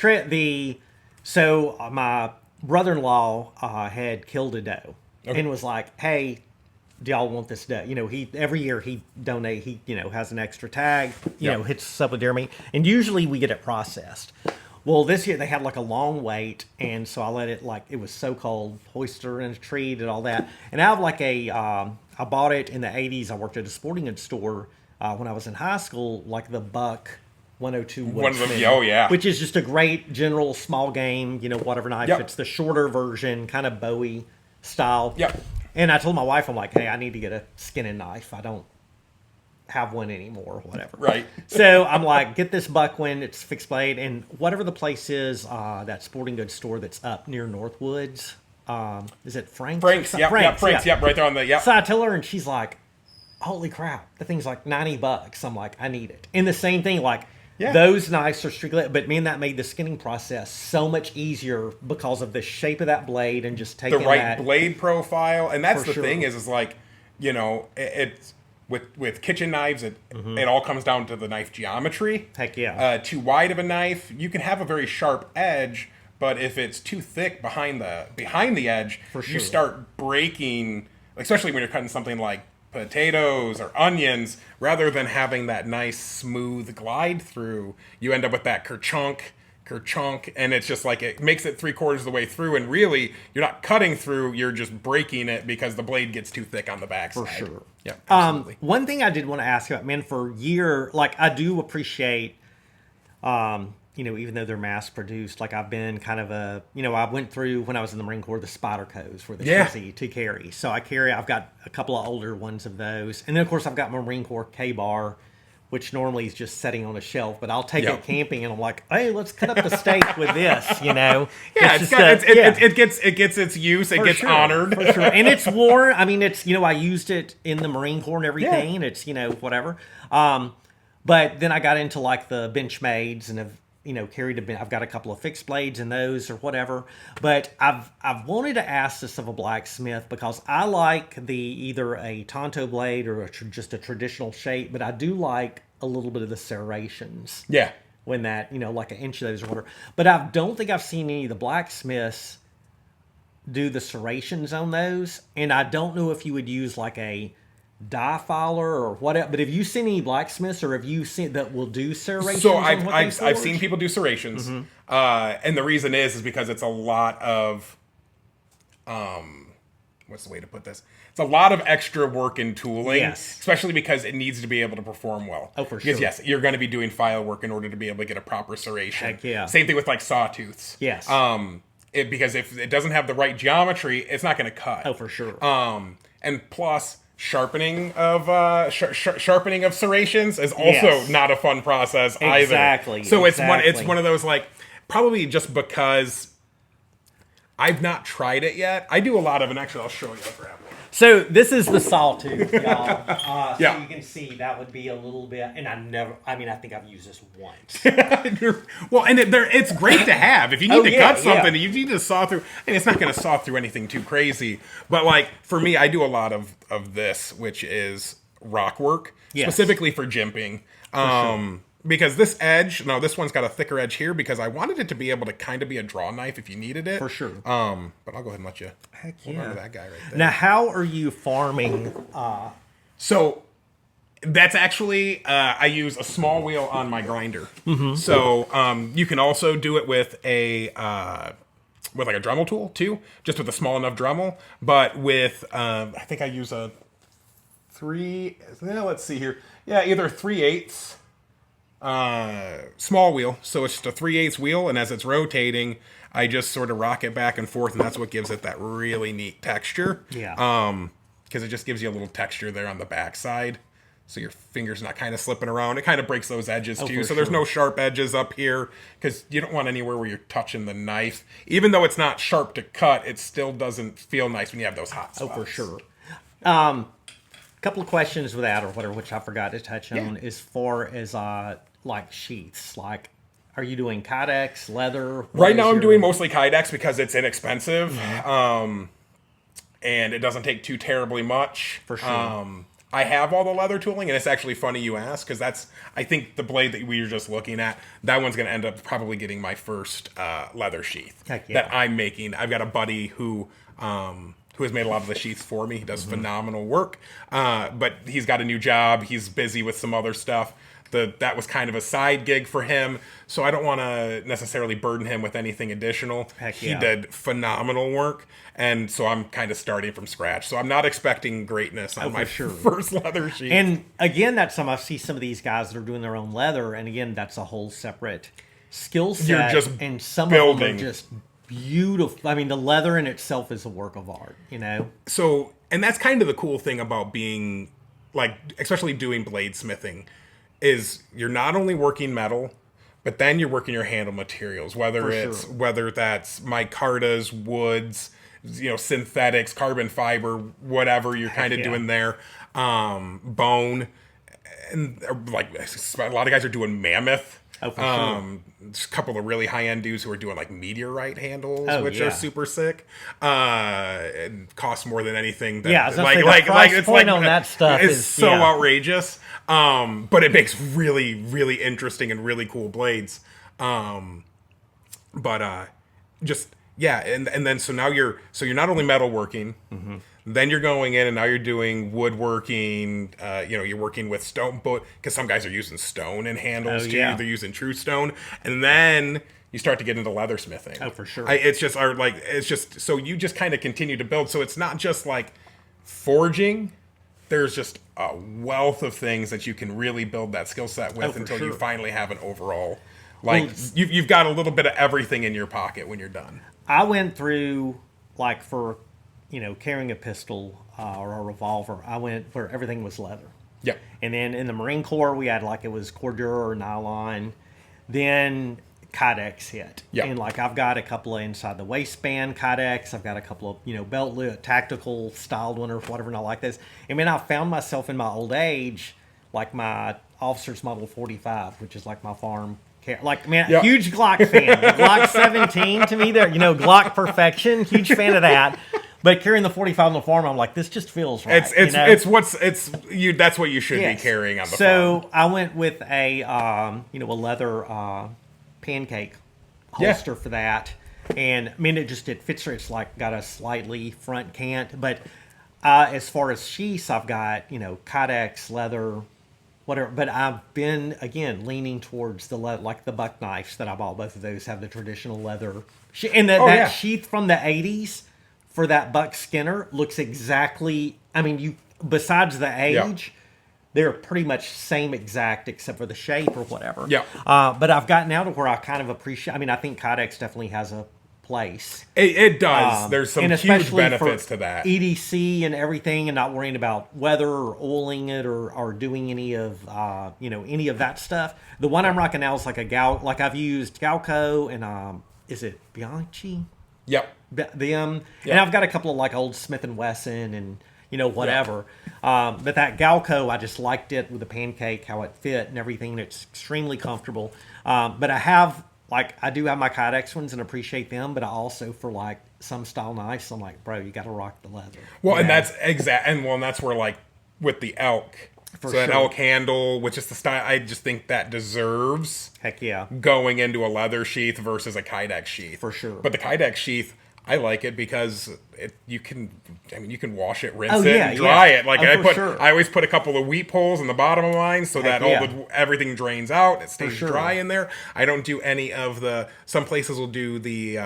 Speaker 1: so my brother-in-law had killed a doe and was like, hey, do y'all want this doe? Every year he donate, he has an extra tag, hits us up with deer meat, and usually we get it processed. Well, this year they had like a long wait, and so I let it it was so cold, hoister in a tree, did all that, and I have like I bought it in the '80s. I worked at a sporting goods store when I was in high school, like the Buck 102
Speaker 2: One of them,
Speaker 1: Woodsman,
Speaker 2: oh, yeah.
Speaker 1: which is just a great general small game, whatever knife.
Speaker 2: Yep.
Speaker 1: It's the shorter version, kind of Bowie style.
Speaker 2: Yep.
Speaker 1: And I told my wife, I'm like, hey, I need to get a skinning knife. I don't have one anymore, whatever.
Speaker 2: Right.
Speaker 1: So I'm like, get this Buckwin. It's fixed blade, and whatever the place is, that sporting goods store that's up near Northwoods. Is it Frank's?
Speaker 2: Frank's, yep, Frank's, right there on the, yep.
Speaker 1: So I tell her, and she's like, holy crap, the thing's like $90. I'm like, I need it. And the same thing, like,
Speaker 2: Yeah.
Speaker 1: those knives are strictly, but man, that made the skinning process so much easier because of the shape of that blade and just taking
Speaker 2: the right
Speaker 1: that.
Speaker 2: blade profile, and that's
Speaker 1: For
Speaker 2: the
Speaker 1: sure.
Speaker 2: thing is like, it's with kitchen knives, it all comes down to the knife geometry.
Speaker 1: Heck yeah.
Speaker 2: Too wide of a knife, you can have a very sharp edge, but if it's too thick behind the edge,
Speaker 1: For sure.
Speaker 2: you start breaking, especially when you're cutting something like potatoes or onions, rather than having that nice smooth glide through, you end up with that kerchunk, and it's just like it makes it 3/4 of the way through, and really you're not cutting through, you're just breaking it because the blade gets too thick on the backside.
Speaker 1: For sure.
Speaker 2: Yeah, absolutely.
Speaker 1: One thing I did want to ask about, man, for year, like I do appreciate, even though they're mass produced, like I've been kind of I went through when I was in the Marine Corps, the Spider Co's were the easy to carry. So I've got a couple of older ones of those. And then of course I've got my Marine Corps K-bar, which normally is just sitting on a shelf, but I'll take it camping and I'm like, hey, let's cut up the steak with this,
Speaker 2: Yeah, it gets its use, it gets honored.
Speaker 1: For sure. And it's worn. I mean, it's, I used it in the Marine Corps and everything.
Speaker 2: Yeah.
Speaker 1: It's, whatever. But then I got into like the Benchmades and have, I've got a couple of fixed blades in those or whatever. But I've wanted to ask this of a blacksmith because I like either a Tonto blade or just a traditional shape, but I do like a little bit of the serrations.
Speaker 2: Yeah.
Speaker 1: When that, like an inch of those or whatever. But I don't think I've seen any of the blacksmiths do the serrations on those. And I don't know if you would use like a die filer or whatever. But have you seen any blacksmiths, or have you seen that will do serrations?
Speaker 2: So
Speaker 1: on what they
Speaker 2: I've seen
Speaker 1: forge?
Speaker 2: people do serrations, and the reason is because it's a lot of what's the way to put this? It's a lot of extra work and tooling,
Speaker 1: Yes.
Speaker 2: especially because it needs to be able to perform well.
Speaker 1: Oh, for
Speaker 2: Because
Speaker 1: sure.
Speaker 2: yes, you're going to be doing file work in order to be able to get a proper serration.
Speaker 1: Heck yeah.
Speaker 2: Same thing with like sawtooths.
Speaker 1: Yes.
Speaker 2: Because if it doesn't have the right geometry, it's not going to cut.
Speaker 1: Oh, for sure.
Speaker 2: And plus sharpening of sharpening of serrations is also
Speaker 1: Yes.
Speaker 2: not a fun process either.
Speaker 1: Exactly,
Speaker 2: So it's
Speaker 1: exactly.
Speaker 2: one of those, like, probably just because I've not tried it yet. I do a lot of, and actually I'll show you. I'll grab one.
Speaker 1: So this is the sawtooth, y'all. So
Speaker 2: Yeah.
Speaker 1: you can see that would be a little bit, and I think I've used this once.
Speaker 2: Well, and it's great to have. If you need
Speaker 1: Oh,
Speaker 2: to
Speaker 1: yeah,
Speaker 2: cut something,
Speaker 1: yeah.
Speaker 2: you need to saw through, and it's not going to saw through anything too crazy. But like for me, I do a lot of this, which is rock work,
Speaker 1: Yes.
Speaker 2: specifically for jimping. Because this one's got a thicker edge here because I wanted it to be able to kind of be a draw knife if you needed it.
Speaker 1: For sure.
Speaker 2: But I'll go ahead and let you hold on
Speaker 1: yeah.
Speaker 2: to that guy right there.
Speaker 1: Now, how are you farming?
Speaker 2: So that's actually I use a small wheel on my grinder. So you can also do it with a like a Dremel tool too, just with a small enough Dremel. But with I think I use a let's see here. Yeah, either 3/8 small wheel. So it's just a 3/8 wheel, and as it's rotating, I just sort of rock it back and forth, and that's what gives it that really neat texture.
Speaker 1: Yeah.
Speaker 2: Because it just gives you a little texture there on the backside, so your finger's not kind of slipping around. It kind of breaks those edges too,
Speaker 1: for
Speaker 2: so there's
Speaker 1: sure.
Speaker 2: no sharp edges up here, because you don't want anywhere where you're touching the knife. Even though it's not sharp to cut, it still doesn't feel nice when you have those hot spots.
Speaker 1: For sure. Couple of questions with that or whatever, which I forgot to touch on, as far as like sheaths. Like, are you doing Kydex, leather? What
Speaker 2: Right
Speaker 1: is
Speaker 2: now I'm
Speaker 1: your-
Speaker 2: doing mostly Kydex because it's inexpensive, and it doesn't take too terribly much.
Speaker 1: For sure.
Speaker 2: I have all the leather tooling, and it's actually funny you ask, because I think the blade that we were just looking at, that one's going to end up probably getting my first leather sheath
Speaker 1: Heck yeah.
Speaker 2: that I'm making. I've got a buddy who has made a lot of the sheaths for me. He does phenomenal work, but he's got a new job. He's busy with some other stuff. That was kind of a side gig for him, so I don't want to necessarily burden him with anything additional.
Speaker 1: Heck
Speaker 2: He
Speaker 1: yeah.
Speaker 2: did phenomenal work, and so I'm kind of starting from scratch. So I'm not expecting greatness on my
Speaker 1: sure.
Speaker 2: first leather sheet.
Speaker 1: And again, that's some I see some of these guys that are doing their own leather, and again, that's a whole separate skill set.
Speaker 2: You're just
Speaker 1: and some
Speaker 2: building.
Speaker 1: of them are just beautiful. I mean, the leather in itself is a work of art. You know.
Speaker 2: So, and that's kind of the cool thing about being, like, especially doing bladesmithing, is you're not only working metal, but then you're working your handle materials, whether that's micartas, woods, synthetics, carbon fiber, whatever you're kind of
Speaker 1: yeah.
Speaker 2: doing there, bone, and like a lot of guys are doing mammoth.
Speaker 1: Oh, for sure.
Speaker 2: There's a couple of really high-end dudes who are doing like meteorite handles,
Speaker 1: Oh,
Speaker 2: which
Speaker 1: yeah.
Speaker 2: are super sick, and cost more than anything. That,
Speaker 1: Yeah, I was gonna say, the price point on that stuff is
Speaker 2: so
Speaker 1: yeah.
Speaker 2: outrageous. But it makes really, really interesting and really cool blades. Just yeah, and then so now you're not only metalworking, then you're going in and now you're doing woodworking. You're working with stone, because some guys are using stone in handles
Speaker 1: Oh,
Speaker 2: too.
Speaker 1: yeah.
Speaker 2: They're using true stone, and then you start to get into leathersmithing.
Speaker 1: Oh, for sure.
Speaker 2: It's just so you just kind of continue to build. So it's not just like forging. There's just a wealth of things that you can really build that skill set with
Speaker 1: for
Speaker 2: until you
Speaker 1: sure.
Speaker 2: finally have an overall. Like,
Speaker 1: Well,
Speaker 2: you've got a little bit of everything in your pocket when you're done.
Speaker 1: I went through, like, for, carrying a pistol or a revolver, I went where everything was leather.
Speaker 2: Yeah.
Speaker 1: And then in the Marine Corps, we had, like, it was Cordura or nylon. Then Kydex hit.
Speaker 2: Yeah.
Speaker 1: And, like, I've got a couple of inside the waistband Kydex. I've got a couple of, belt lit, tactical styled one or whatever, not like this. I mean, I found myself in my old age, like my Officer's Model 45, which is like my farm. Like, man,
Speaker 2: Yeah.
Speaker 1: huge Glock fan. The Glock 17 to me, there, Glock perfection. Huge fan of that. But carrying the 45 on the farm, I'm like, this just feels right.
Speaker 2: That's what you should
Speaker 1: Yes.
Speaker 2: be carrying on the farm.
Speaker 1: So I went with a leather pancake holster for that, and I mean it fits. It's like got a slightly front cant, but As far as sheaths, I've got, Kydex, leather, whatever. But I've been, again, leaning towards like the buck knives that I bought. Both of those have the traditional leather. And that
Speaker 2: yeah.
Speaker 1: sheath from the 80s for that buck Skinner looks exactly, I mean, besides the age, they're pretty much same exact except for the shape or whatever.
Speaker 2: Yeah.
Speaker 1: But I've gotten out to where I kind of appreciate, I mean, I think Kydex definitely has a place.
Speaker 2: It does. There's some huge benefits to that.
Speaker 1: EDC and everything, and not worrying about weather or oiling it or doing any of any of that stuff. The one I'm rocking now is like like I've used Galco and is it Bianchi?
Speaker 2: Yep.
Speaker 1: And I've got a couple of like old Smith and Wesson and whatever. But that Galco, I just liked it with the pancake, how it fit and everything. It's extremely comfortable. But I do have my Kydex ones and appreciate them, but I also, for like some style knives, I'm like, bro, you got to rock the leather.
Speaker 2: Well, and that's and that's where, like, with the elk, that elk handle, which is the style, I just think that deserves going into a leather sheath versus a Kydex sheath.
Speaker 1: For sure.
Speaker 2: But the Kydex sheath, I like it because you can wash it, rinse it, and dry it. Like I always put a couple of wheat poles in the bottom of mine so that everything drains out. It stays dry in there. I don't do any of some places will do the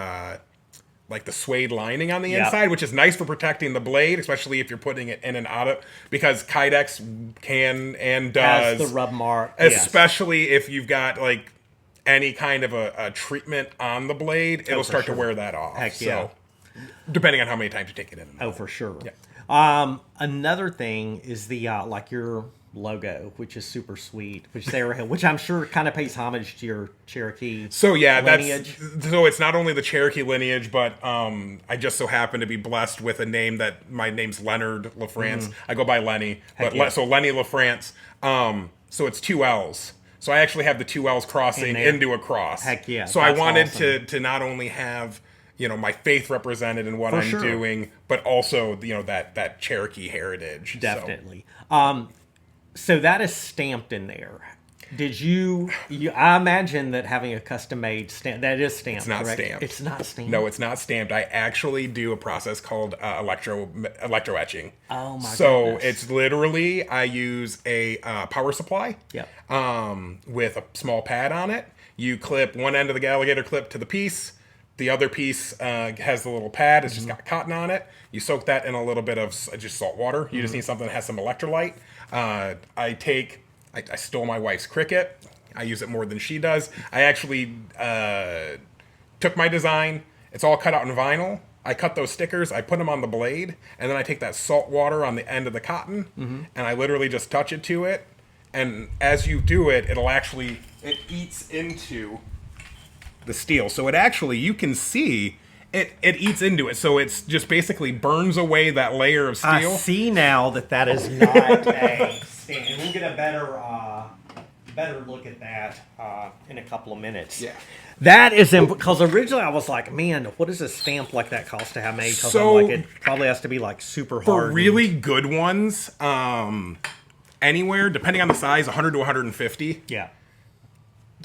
Speaker 2: like the suede lining on the inside, which is nice for protecting the blade, especially if you're putting it in and out of, because Kydex can and does
Speaker 1: has the rub mark,
Speaker 2: especially if you've got like any kind of a treatment on the blade, it'll start to wear that off.
Speaker 1: Heck yeah.
Speaker 2: So, depending on how many times you take it in.
Speaker 1: Oh, for sure. Yeah. Another thing is the like your logo, which is super sweet, which I'm sure kind of pays homage to your Cherokee.
Speaker 2: So
Speaker 1: lineage.
Speaker 2: So it's not only the Cherokee lineage, but I just so happen to be blessed with a name that my name's Leonard LaFrance. I go by Lenny, so Lenny LaFrance. So it's 2 L's. So I actually have the 2 L's crossing into a cross.
Speaker 1: Heck yeah.
Speaker 2: So I wanted to not only have, my faith represented in what I'm doing, but also, that Cherokee heritage.
Speaker 1: Definitely. So that is stamped in there. Did you I imagine that having a custom-made stamp, that is stamped,
Speaker 2: It's not
Speaker 1: correct?
Speaker 2: stamped.
Speaker 1: It's not stamped.
Speaker 2: No, it's not stamped. I actually do a process called electro etching.
Speaker 1: Oh, my
Speaker 2: So
Speaker 1: goodness.
Speaker 2: it's literally, I use a power supply with a small pad on it. You clip one end of the alligator clip to the piece. The other piece has the little pad. It's just got cotton on it. You soak that in a little bit of just salt water. You just need something that has some electrolyte. I stole my wife's Cricut. I use it more than she does. I actually took my design. It's all cut out in vinyl. I cut those stickers. I put them on the blade. And then I take that salt water on the end of the cotton. And I literally just touch it to it. And as you do it, it eats into the steel. So it actually, you can see, it eats into it. So it's just basically burns away that layer of steel.
Speaker 1: I see now that is not a stamp. And we'll get a better look at that in a couple of minutes.
Speaker 2: Yeah.
Speaker 1: That is because originally I was like, man, what does a stamp like that cost to have made? Because I'm like, it probably has to be like super hard.
Speaker 2: For really good ones, anywhere, depending on the size, 100 to 150.
Speaker 1: Yeah.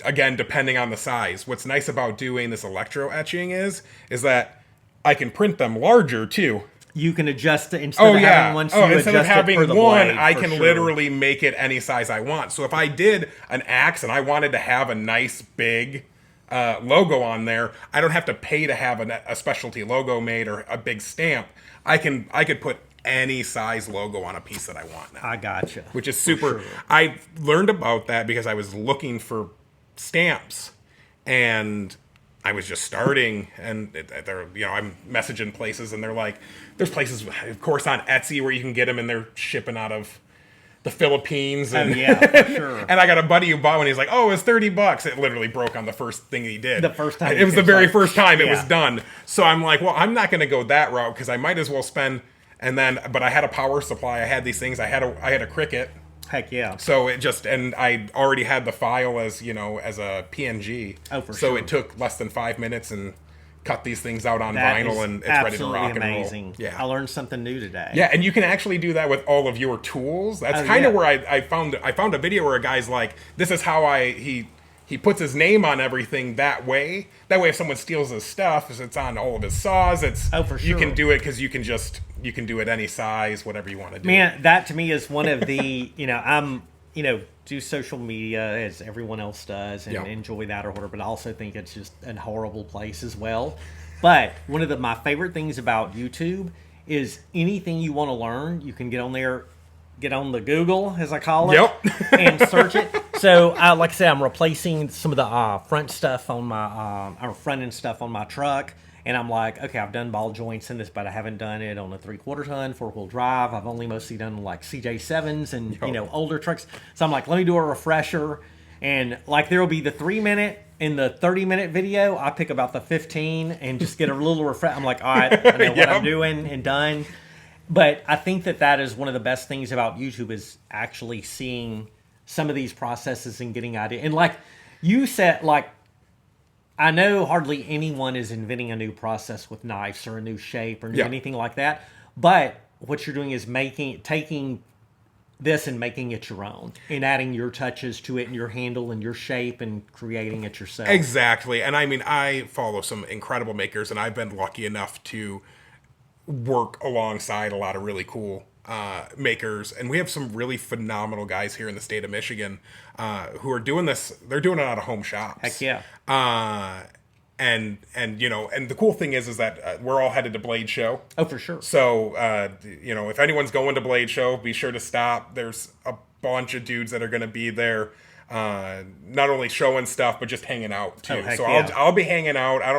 Speaker 2: Again, depending on the size. What's nice about doing this electro etching is that I can print them larger too.
Speaker 1: You can adjust it instead of having one. So
Speaker 2: instead of having one,
Speaker 1: blade,
Speaker 2: I can literally make it any size I want. So if I did an axe and I wanted to have a nice big logo on there, I don't have to pay to have a specialty logo made or a big stamp. I could put any size logo on a piece that I want now.
Speaker 1: I gotcha.
Speaker 2: Which is super. Sure. I learned about that because I was looking for stamps, and I was just starting, and I'm messaging places, and they're like, there's places, of course, on Etsy where you can get them, and they're shipping out of the Philippines, and
Speaker 1: for sure.
Speaker 2: And I got a buddy who bought one. He's like, oh, it's $30. It literally broke on the first thing he did.
Speaker 1: The first time
Speaker 2: it was the very first time it was done. So I'm like, well, I'm not going to go that route because I might as well spend. But I had a power supply. I had these things. I had a Cricut.
Speaker 1: Heck yeah.
Speaker 2: So and I already had the file as a PNG.
Speaker 1: Oh, for sure.
Speaker 2: So it took less than 5 minutes and cut these things out on vinyl, and it's ready to rock
Speaker 1: amazing.
Speaker 2: And roll. Yeah.
Speaker 1: I learned something new today.
Speaker 2: Yeah, and you can actually do that with all of your tools. That's kind of where I found a video where a guy's like, this is how he he puts his name on everything that way. That way, if someone steals his stuff, it's on all of his saws. It's
Speaker 1: for
Speaker 2: you can
Speaker 1: sure.
Speaker 2: do it because you can do it any size, whatever you want to do.
Speaker 1: Man, that to me is one of the, I'm, do social media as everyone else does and
Speaker 2: Yeah.
Speaker 1: enjoy that or whatever, but I also think it's just a horrible place as well. But one of my favorite things about YouTube is anything you want to learn, you can get on there, get on the Google, as I call it,
Speaker 2: Yep.
Speaker 1: and search it. So, like I said, I'm replacing some of the front stuff on my, or front end stuff on my truck. And I'm like, okay, I've done ball joints in this, but I haven't done it on a 3/4 ton, 4-wheel drive. I've only mostly done like CJ7s and, older trucks. So I'm like, let me do a refresher. And like, there will be the 3-minute and the 30-minute video. I pick about the 15 and just get a little refresh. I'm like, all right, I know what I'm doing and done. But I think that is one of the best things about YouTube is actually seeing some of these processes and getting ideas. And like you said, like, I know hardly anyone is inventing a new process with knives or a new shape or anything like that. But what you're doing is taking this and making it your own and adding your touches to it and your handle and your shape and creating it yourself.
Speaker 2: Exactly. And I mean, I follow some incredible makers, and I've been lucky enough to work alongside a lot of really cool makers, and we have some really phenomenal guys here in the state of Michigan who are doing this. They're doing it out of home shops.
Speaker 1: Heck yeah.
Speaker 2: And the cool thing is that we're all headed to Blade Show.
Speaker 1: Oh, for sure.
Speaker 2: So if anyone's going to Blade Show, be sure to stop. There's a bunch of dudes that are going to be there, not only showing stuff but just hanging out too.
Speaker 1: Heck
Speaker 2: So
Speaker 1: yeah.
Speaker 2: I'll be hanging out. I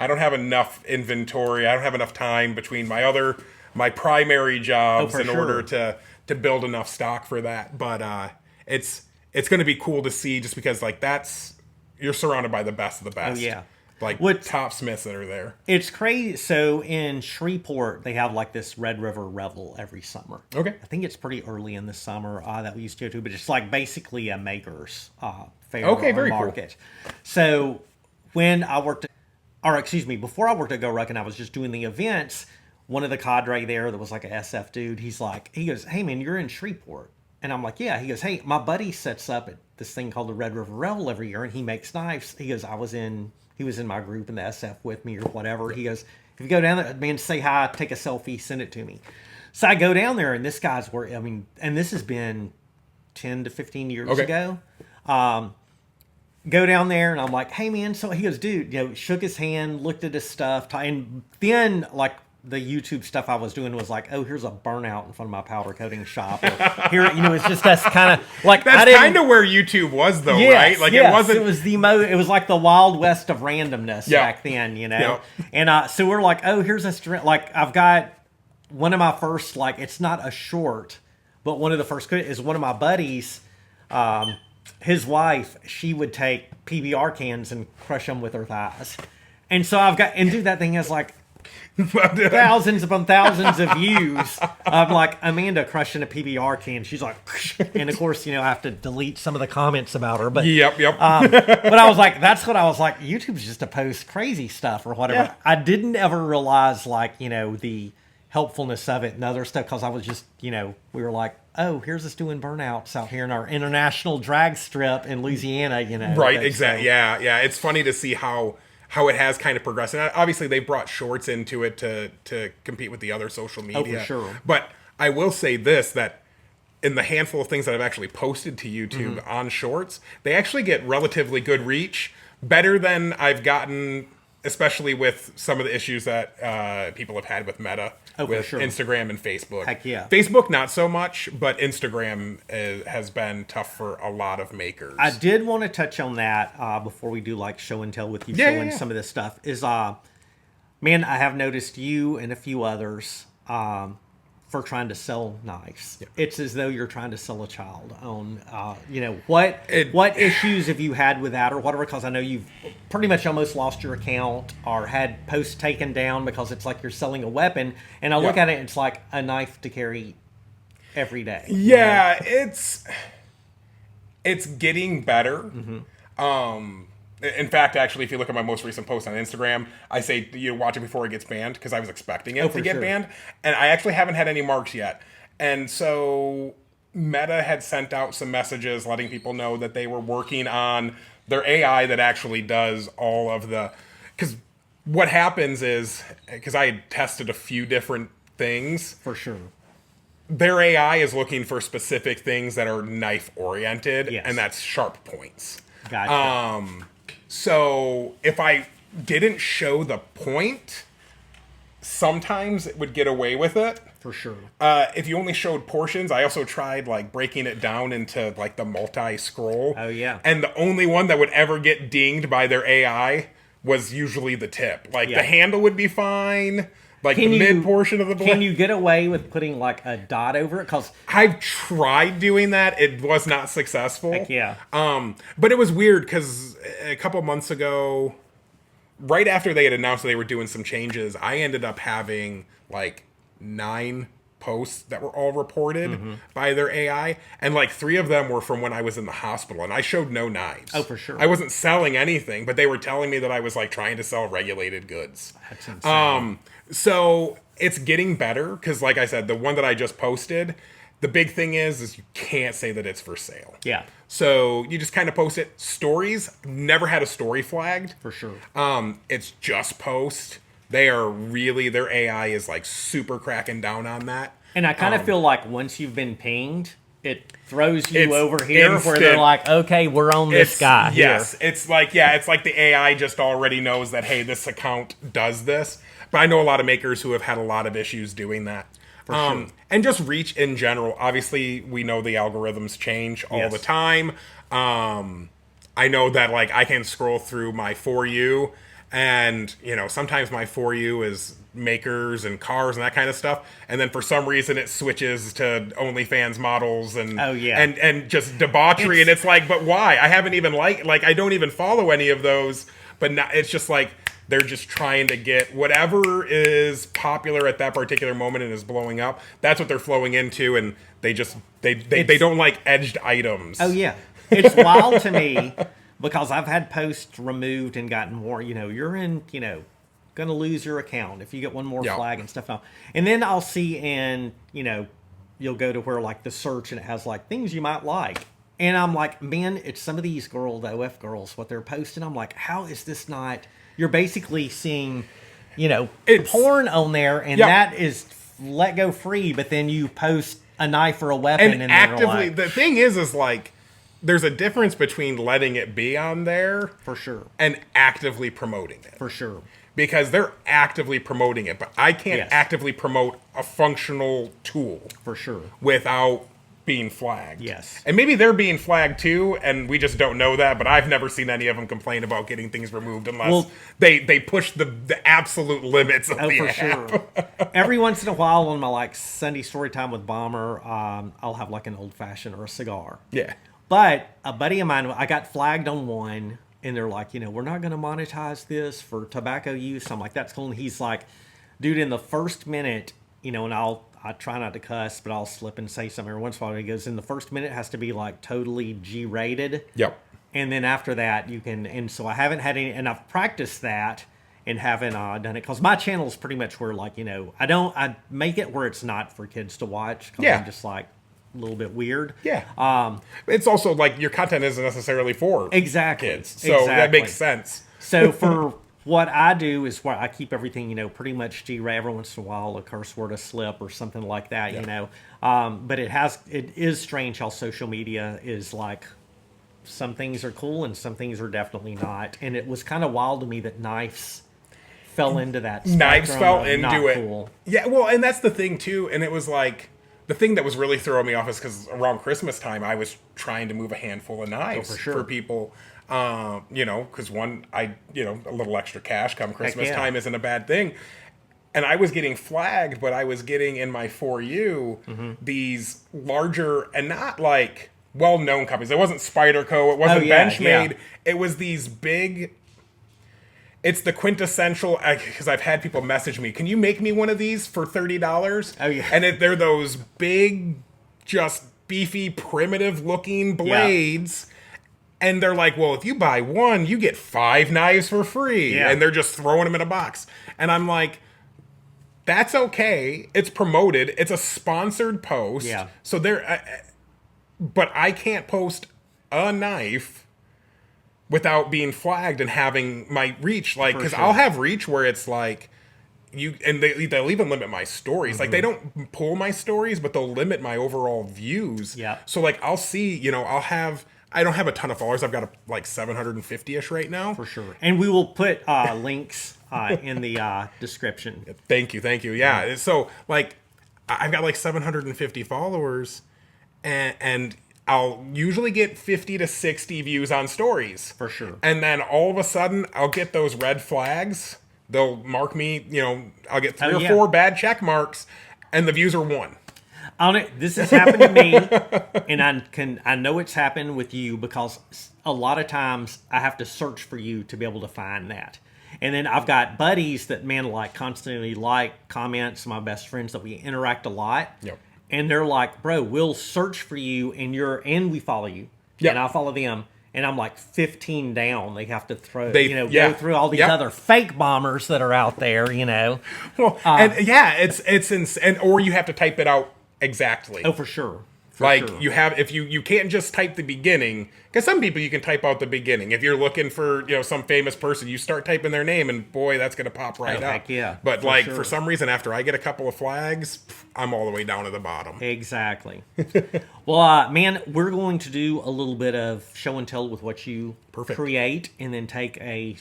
Speaker 2: don't have enough inventory. I don't have enough time between my primary jobs in order to build enough stock for that. But it's going to be cool to see, just because like you're surrounded by the best of the best.
Speaker 1: Oh, yeah.
Speaker 2: Like top smiths that are there.
Speaker 1: It's crazy. So in Shreveport, they have like this Red River Revel every summer.
Speaker 2: Okay.
Speaker 1: I think it's pretty early in the summer that we used to go to, but it's like basically a maker's fair
Speaker 2: Okay,
Speaker 1: or
Speaker 2: very cool.
Speaker 1: market. So when I worked, before I worked at Go Ruck and I was just doing the events, one of the cadre there that was like a SF dude, he goes, hey man, you're in Shreveport. And I'm like, yeah. He goes, hey, my buddy sets up at this thing called the Red River Revel every year and he makes knives. He goes, he was in my group in the SF with me or whatever. He goes, if you go down there, man, say hi, take a selfie, send it to me. So I go down there and this guy's and this has been 10 to 15 years ago. Go down there and I'm like, hey man, so he goes, dude, shook his hand, looked at his stuff. And then like the YouTube stuff I was doing was like, oh, here's a burnout in front of my powder coating shop. Or here, it's just us kind of like,
Speaker 2: that's kind of where YouTube was though, right? Like
Speaker 1: yes,
Speaker 2: it wasn't.
Speaker 1: It was like the Wild West of randomness back then,
Speaker 2: Yeah.
Speaker 1: And so we're like, oh, here's like I've got one of my first, like, it's not a short, but one of the first is one of my buddies. His wife, she would take PBR cans and crush them with her thighs. And so dude, that thing has like thousands upon thousands of views. I'm like, Amanda crushing a PBR can. She's like, and of course, I have to delete some of the comments about her. But
Speaker 2: Yep.
Speaker 1: but I was like, YouTube's just to post crazy stuff or whatever.
Speaker 2: Yeah.
Speaker 1: I didn't ever realize the helpfulness of it and other stuff, because I was just, we were like, oh, here's us doing burnouts out here in our international drag strip in Louisiana,
Speaker 2: Right, exactly. Yeah. It's funny to see how it has kind of progressed. And obviously, they brought shorts into it to compete with the other social media.
Speaker 1: Oh, for sure.
Speaker 2: But I will say this, that in the handful of things that I've actually posted to YouTube on shorts, they actually get relatively good reach, better than I've gotten, especially with some of the issues that people have had with Meta, with Instagram and Facebook.
Speaker 1: Heck yeah.
Speaker 2: Facebook, not so much, but Instagram has been tough for a lot of makers.
Speaker 1: I did want to touch on that before we do like show and tell with you showing some of this stuff. Man, I have noticed you and a few others for trying to sell knives. Yeah. It's as though you're trying to sell a child on, what issues have you had with that or whatever? Because I know you've pretty much almost lost your account or had posts taken down because it's like you're selling a weapon. And I look at it, it's like a knife to carry every day.
Speaker 2: Yeah, it's getting better. In fact, actually, if you look at my most recent post on Instagram, I say watch it before it gets banned, because I was expecting it to get banned, and I actually haven't had any marks yet. And so Meta had sent out some messages letting people know that they were working on their AI that actually does all of the... Because what happens is, because I had tested a few different things,
Speaker 1: For sure.
Speaker 2: their AI is looking for specific things that are knife oriented,
Speaker 1: Yes.
Speaker 2: and that's sharp points.
Speaker 1: Gotcha.
Speaker 2: So if I didn't show the point, sometimes it would get away with it.
Speaker 1: For sure.
Speaker 2: If you only showed portions, I also tried like breaking it down into like the multi-scroll.
Speaker 1: Oh, yeah.
Speaker 2: And the only one that would ever get dinged by their AI was usually the tip. Like
Speaker 1: Yeah.
Speaker 2: the handle would be fine. Like the mid portion of the blade.
Speaker 1: Can you get away with putting like a dot over it? Because
Speaker 2: I've tried doing that. It was not successful.
Speaker 1: Heck yeah.
Speaker 2: But it was weird because a couple months ago, right after they had announced that they were doing some changes, I ended up having like 9 posts that were all reported by their AI, and like 3 of them were from when I was in the hospital, and I showed no knives.
Speaker 1: Oh, for sure.
Speaker 2: I wasn't selling anything, but they were telling me that I was like trying to sell regulated goods.
Speaker 1: That's insane.
Speaker 2: So it's getting better because, like I said, the one that I just posted, the big thing is you can't say that it's for sale.
Speaker 1: Yeah.
Speaker 2: So you just kind of post it. Stories, never had a story flagged.
Speaker 1: For sure.
Speaker 2: It's just post. They are really, their AI is like super cracking down on that.
Speaker 1: And I kind of feel like once you've been pinged, it throws you
Speaker 2: It's
Speaker 1: over here where they're
Speaker 2: instant.
Speaker 1: like, okay, we're on this guy.
Speaker 2: Yes,
Speaker 1: here.
Speaker 2: it's like the AI just already knows that, hey, this account does this. But I know a lot of makers who have had a lot of issues doing that.
Speaker 1: Sure.
Speaker 2: And just reach in general. Obviously, we know the algorithms change all the time. I know that like I can scroll through my For You, and you know sometimes my For You is makers and cars and that kind of stuff, and then for some reason it switches to OnlyFans models and and just debauchery, and it's like, but why? I haven't even like I don't even follow any of those, but now it's just like they're just trying to get whatever is popular at that particular moment and is blowing up. That's what they're flowing into, and they just they don't like edged items.
Speaker 1: Oh, yeah. It's wild to me because I've had posts removed and gotten more, you're in, going to lose your account if you get one more flag and stuff now. And then I'll see you'll go to where like the search and it has like things you might like. And I'm like, man, it's some of these girls, the OF girls, what they're posting. I'm like, how is this not... You're basically seeing, it's porn on there, and that is let go free, but then you post a knife or a weapon. And
Speaker 2: actively, the thing is like, there's a difference between letting it be on there...
Speaker 1: For sure.
Speaker 2: ...and actively promoting it.
Speaker 1: For sure.
Speaker 2: Because they're actively promoting it, but I can't actively promote a functional tool.
Speaker 1: For sure.
Speaker 2: Without being flagged.
Speaker 1: Yes.
Speaker 2: And maybe they're being flagged too, and we just don't know that, but I've never seen any of them complain about getting things removed unless they push the absolute limits of the app.
Speaker 1: Sure. Every once in a while on my like Sunday story time with Bomber, I'll have like an old fashioned or a cigar.
Speaker 2: Yeah.
Speaker 1: But a buddy of mine, I got flagged on one, and they're like, we're not going to monetize this for tobacco use. I'm like, that's cool. And he's like, dude, in the first minute, and I try not to cuss, but I'll slip and say something every once in a while. He goes, in the first minute, it has to be like totally G-rated.
Speaker 2: Yep.
Speaker 1: And then after that, you can, and so I haven't had any, and I've practiced that and haven't done it. Because my channel is pretty much where like, I make it where it's not for kids to watch. Because I'm just like a little bit weird.
Speaker 2: Yeah. It's also like your content isn't necessarily for kids. So that makes sense.
Speaker 1: So for what I do is where I keep everything, pretty much G-rated. Every once in a while, a curse word, a slip, or something like that, But it is strange how social media is like, some things are cool and some things are definitely not. And it was kind of wild to me that knives fell into that.
Speaker 2: Knives fell into it.
Speaker 1: Cool.
Speaker 2: Yeah, well, and that's the thing too. And it was like, the thing that was really throwing me off is because around Christmas time, I was trying to move a handful of knives for people. Because a little extra cash come Christmas time isn't a bad thing. And I was getting flagged, but I was getting in my For You these larger and not like well-known companies. It wasn't Spyderco. It wasn't Benchmade. Yeah. It was these big... It's the quintessential, because I've had people message me, can you make me one of these for $30?
Speaker 1: Oh, yeah.
Speaker 2: And they're those big, just beefy, primitive-looking blades. Yeah. And they're like, well, if you buy one, you get 5 knives for free. Yeah. And they're just throwing them in a box. And I'm like, that's okay. It's promoted. It's a sponsored post.
Speaker 1: Yeah.
Speaker 2: So but I can't post a knife without being flagged and having my reach, like, because I'll have reach where it's like they'll even limit my stories. Like, they don't pull my stories, but they'll limit my overall views.
Speaker 1: Yeah.
Speaker 2: So like, I'll see, I don't have a ton of followers. I've got like 750-ish right now.
Speaker 1: For sure. And we will put links in the description.
Speaker 2: Thank you. Yeah. So like, I've got like 750 followers, and I'll usually get 50 to 60 views on stories.
Speaker 1: For sure.
Speaker 2: And then all of a sudden, I'll get those red flags. They'll mark me, I'll get 3 or 4 bad check marks, and the views are 1.
Speaker 1: This has happened to me, and I know it's happened with you, because a lot of times I have to search for you to be able to find that. And then I've got buddies that, man, like constantly like comments, my best friends that we interact a lot.
Speaker 2: Yep.
Speaker 1: And they're like, bro, we'll search for you, and we follow you. Yep. And I follow them. And I'm like 15 down. They have to go through all these other fake bombers that are out there,
Speaker 2: Well, and it's insane. Or you have to type it out exactly.
Speaker 1: Oh, for sure.
Speaker 2: You have, if you can't just type the beginning, because some people you can type out the beginning. If you're looking for some famous person, you start typing their name, and boy, that's gonna pop right up.
Speaker 1: Heck yeah.
Speaker 2: But for some reason, after I get a couple of flags, I'm all the way down to the bottom.
Speaker 1: Exactly. Well, man, we're going to do a little bit of show and tell with what you create, and then take a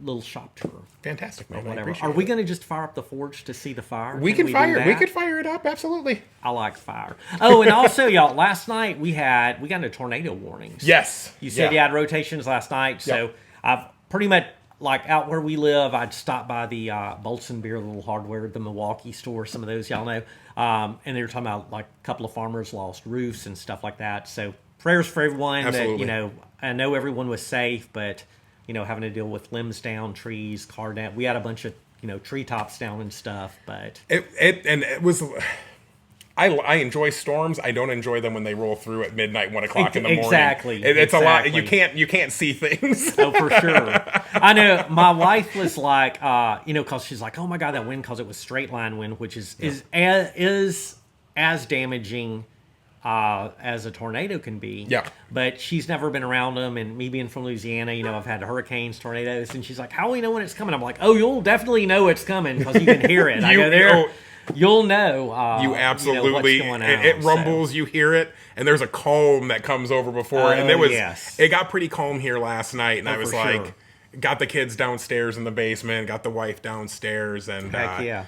Speaker 1: little shop tour.
Speaker 2: Fantastic, man.
Speaker 1: Whatever. Are we going to just fire up the forge to see the fire?
Speaker 2: We could fire it up. Absolutely.
Speaker 1: I like fire. Oh, and also, y'all, last night we got into tornado warnings.
Speaker 2: Yes.
Speaker 1: You said you had rotations last night, so I've pretty much, like, out where we live, I'd stop by the Bolts and Beer, little hardware, the Milwaukee store, some of those y'all know, and they were talking about, like, a couple of farmers lost roofs and stuff like that. So prayers for everyone.
Speaker 2: Absolutely.
Speaker 1: That, I know everyone was safe, but having to deal with limbs down, trees, car down. We had a bunch of treetops down and stuff, but
Speaker 2: it was. I enjoy storms. I don't enjoy them when they roll through at midnight, 1 o'clock in the morning.
Speaker 1: Exactly.
Speaker 2: It's a lot. You can't see things.
Speaker 1: Oh, for sure. I know. My wife was like, because she's like, oh my God, that wind, because it was straight line wind, which is as damaging as a tornado can be.
Speaker 2: Yeah.
Speaker 1: But she's never been around them, and me being from Louisiana, I've had hurricanes, tornadoes, and she's like, how do we know when it's coming? I'm like, oh, you'll definitely know it's coming because you can hear it. I go there. You'll know.
Speaker 2: You absolutely.
Speaker 1: What's going on,
Speaker 2: it rumbles. So. You hear it, and there's a calm that comes over before. And there was. Yes. It got pretty calm here last night, and I was like, got the kids downstairs in the basement, got the wife downstairs, and
Speaker 1: heck yeah.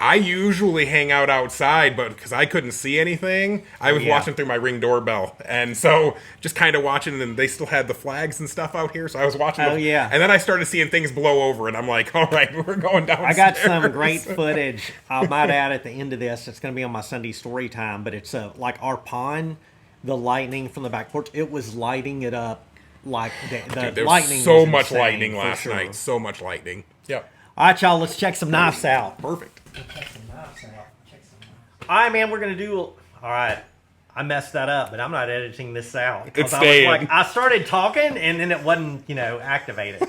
Speaker 2: I usually hang out outside, but because I couldn't see anything, I was watching through my Ring doorbell, and so just kind of watching. And they still had the flags and stuff out here, so I was watching. And then I started seeing things blow over, and I'm like, all right, we're going downstairs.
Speaker 1: I got some great footage. I might add at the end of this. It's going to be on my Sunday story time, but it's like our pond, the lightning from the back porch. It was lighting it up like the lightning.
Speaker 2: So much lightning last night. So much lightning. Yep.
Speaker 1: All right, y'all, let's check some knives out.
Speaker 2: Perfect.
Speaker 1: Check some knives out. All right, man, we're going to do... All right, I messed that up, but I'm not editing this out.
Speaker 2: It's staying.
Speaker 1: I started talking, and then it wasn't, activated.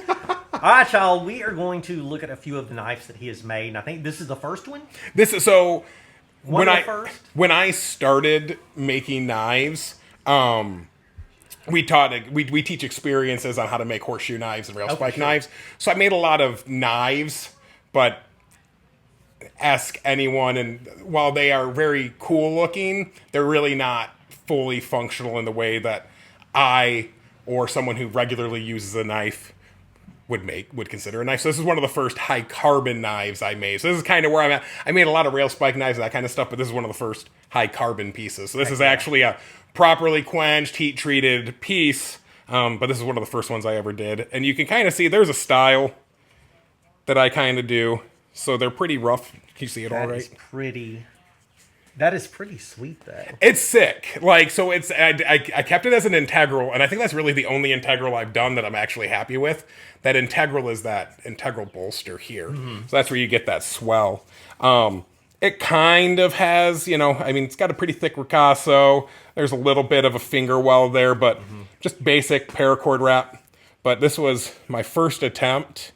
Speaker 1: All right, y'all, we are going to look at a few of the knives that he has made, and I think this is the first one?
Speaker 2: This is... So, when I started making knives... We teach experiences on how to make horseshoe knives and rail spike knives. So I made a lot of knives, but ask anyone, and while they are very cool looking, they're really not fully functional in the way that I or someone who regularly uses a knife would consider a knife. So this is one of the first high carbon knives I made. So this is kind of where I'm at. I made a lot of rail spike knives and that kind of stuff, but this is one of the first high carbon pieces. So this is actually a properly quenched, heat treated piece. But this is one of the first ones I ever did. And you can kind of see there's a style that I kind of do. So they're pretty rough. Can you see it all right?
Speaker 1: That is pretty sweet, though.
Speaker 2: It's sick. Like, so it's I kept it as an integral, and I think that's really the only integral I've done that I'm actually happy with. That integral is that integral bolster here. Mm-hmm. So that's where you get that swell. It kind of has, it's got a pretty thick ricasso. There's a little bit of a finger weld there, but just basic paracord wrap. But this was my first attempt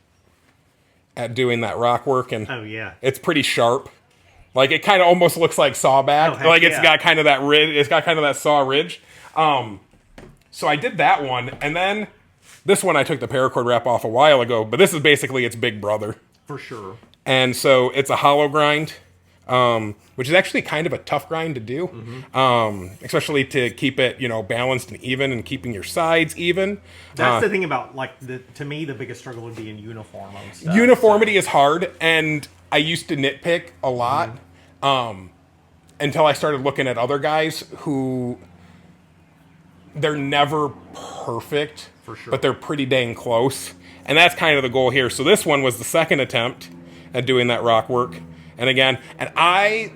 Speaker 2: at doing that rock work, and it's pretty sharp. Like it kind of almost looks like sawback.
Speaker 1: heck
Speaker 2: Like it's
Speaker 1: yeah.
Speaker 2: got kind of that ridge. It's got kind of that saw ridge. So I did that one, and then this one I took the paracord wrap off a while ago. But this is basically its big brother.
Speaker 1: For sure.
Speaker 2: And so it's a hollow grind, which is actually kind of a tough grind to do, especially to keep it, balanced and even, and keeping your sides even.
Speaker 1: That's the thing about, like, to me, the biggest struggle would be in uniform on stuff.
Speaker 2: Uniformity is hard, and I used to nitpick a lot until I started looking at other guys who they're never perfect,
Speaker 1: For sure.
Speaker 2: but they're pretty dang close. And that's kind of the goal here. So this one was the second attempt at doing that rock work. And again, I'm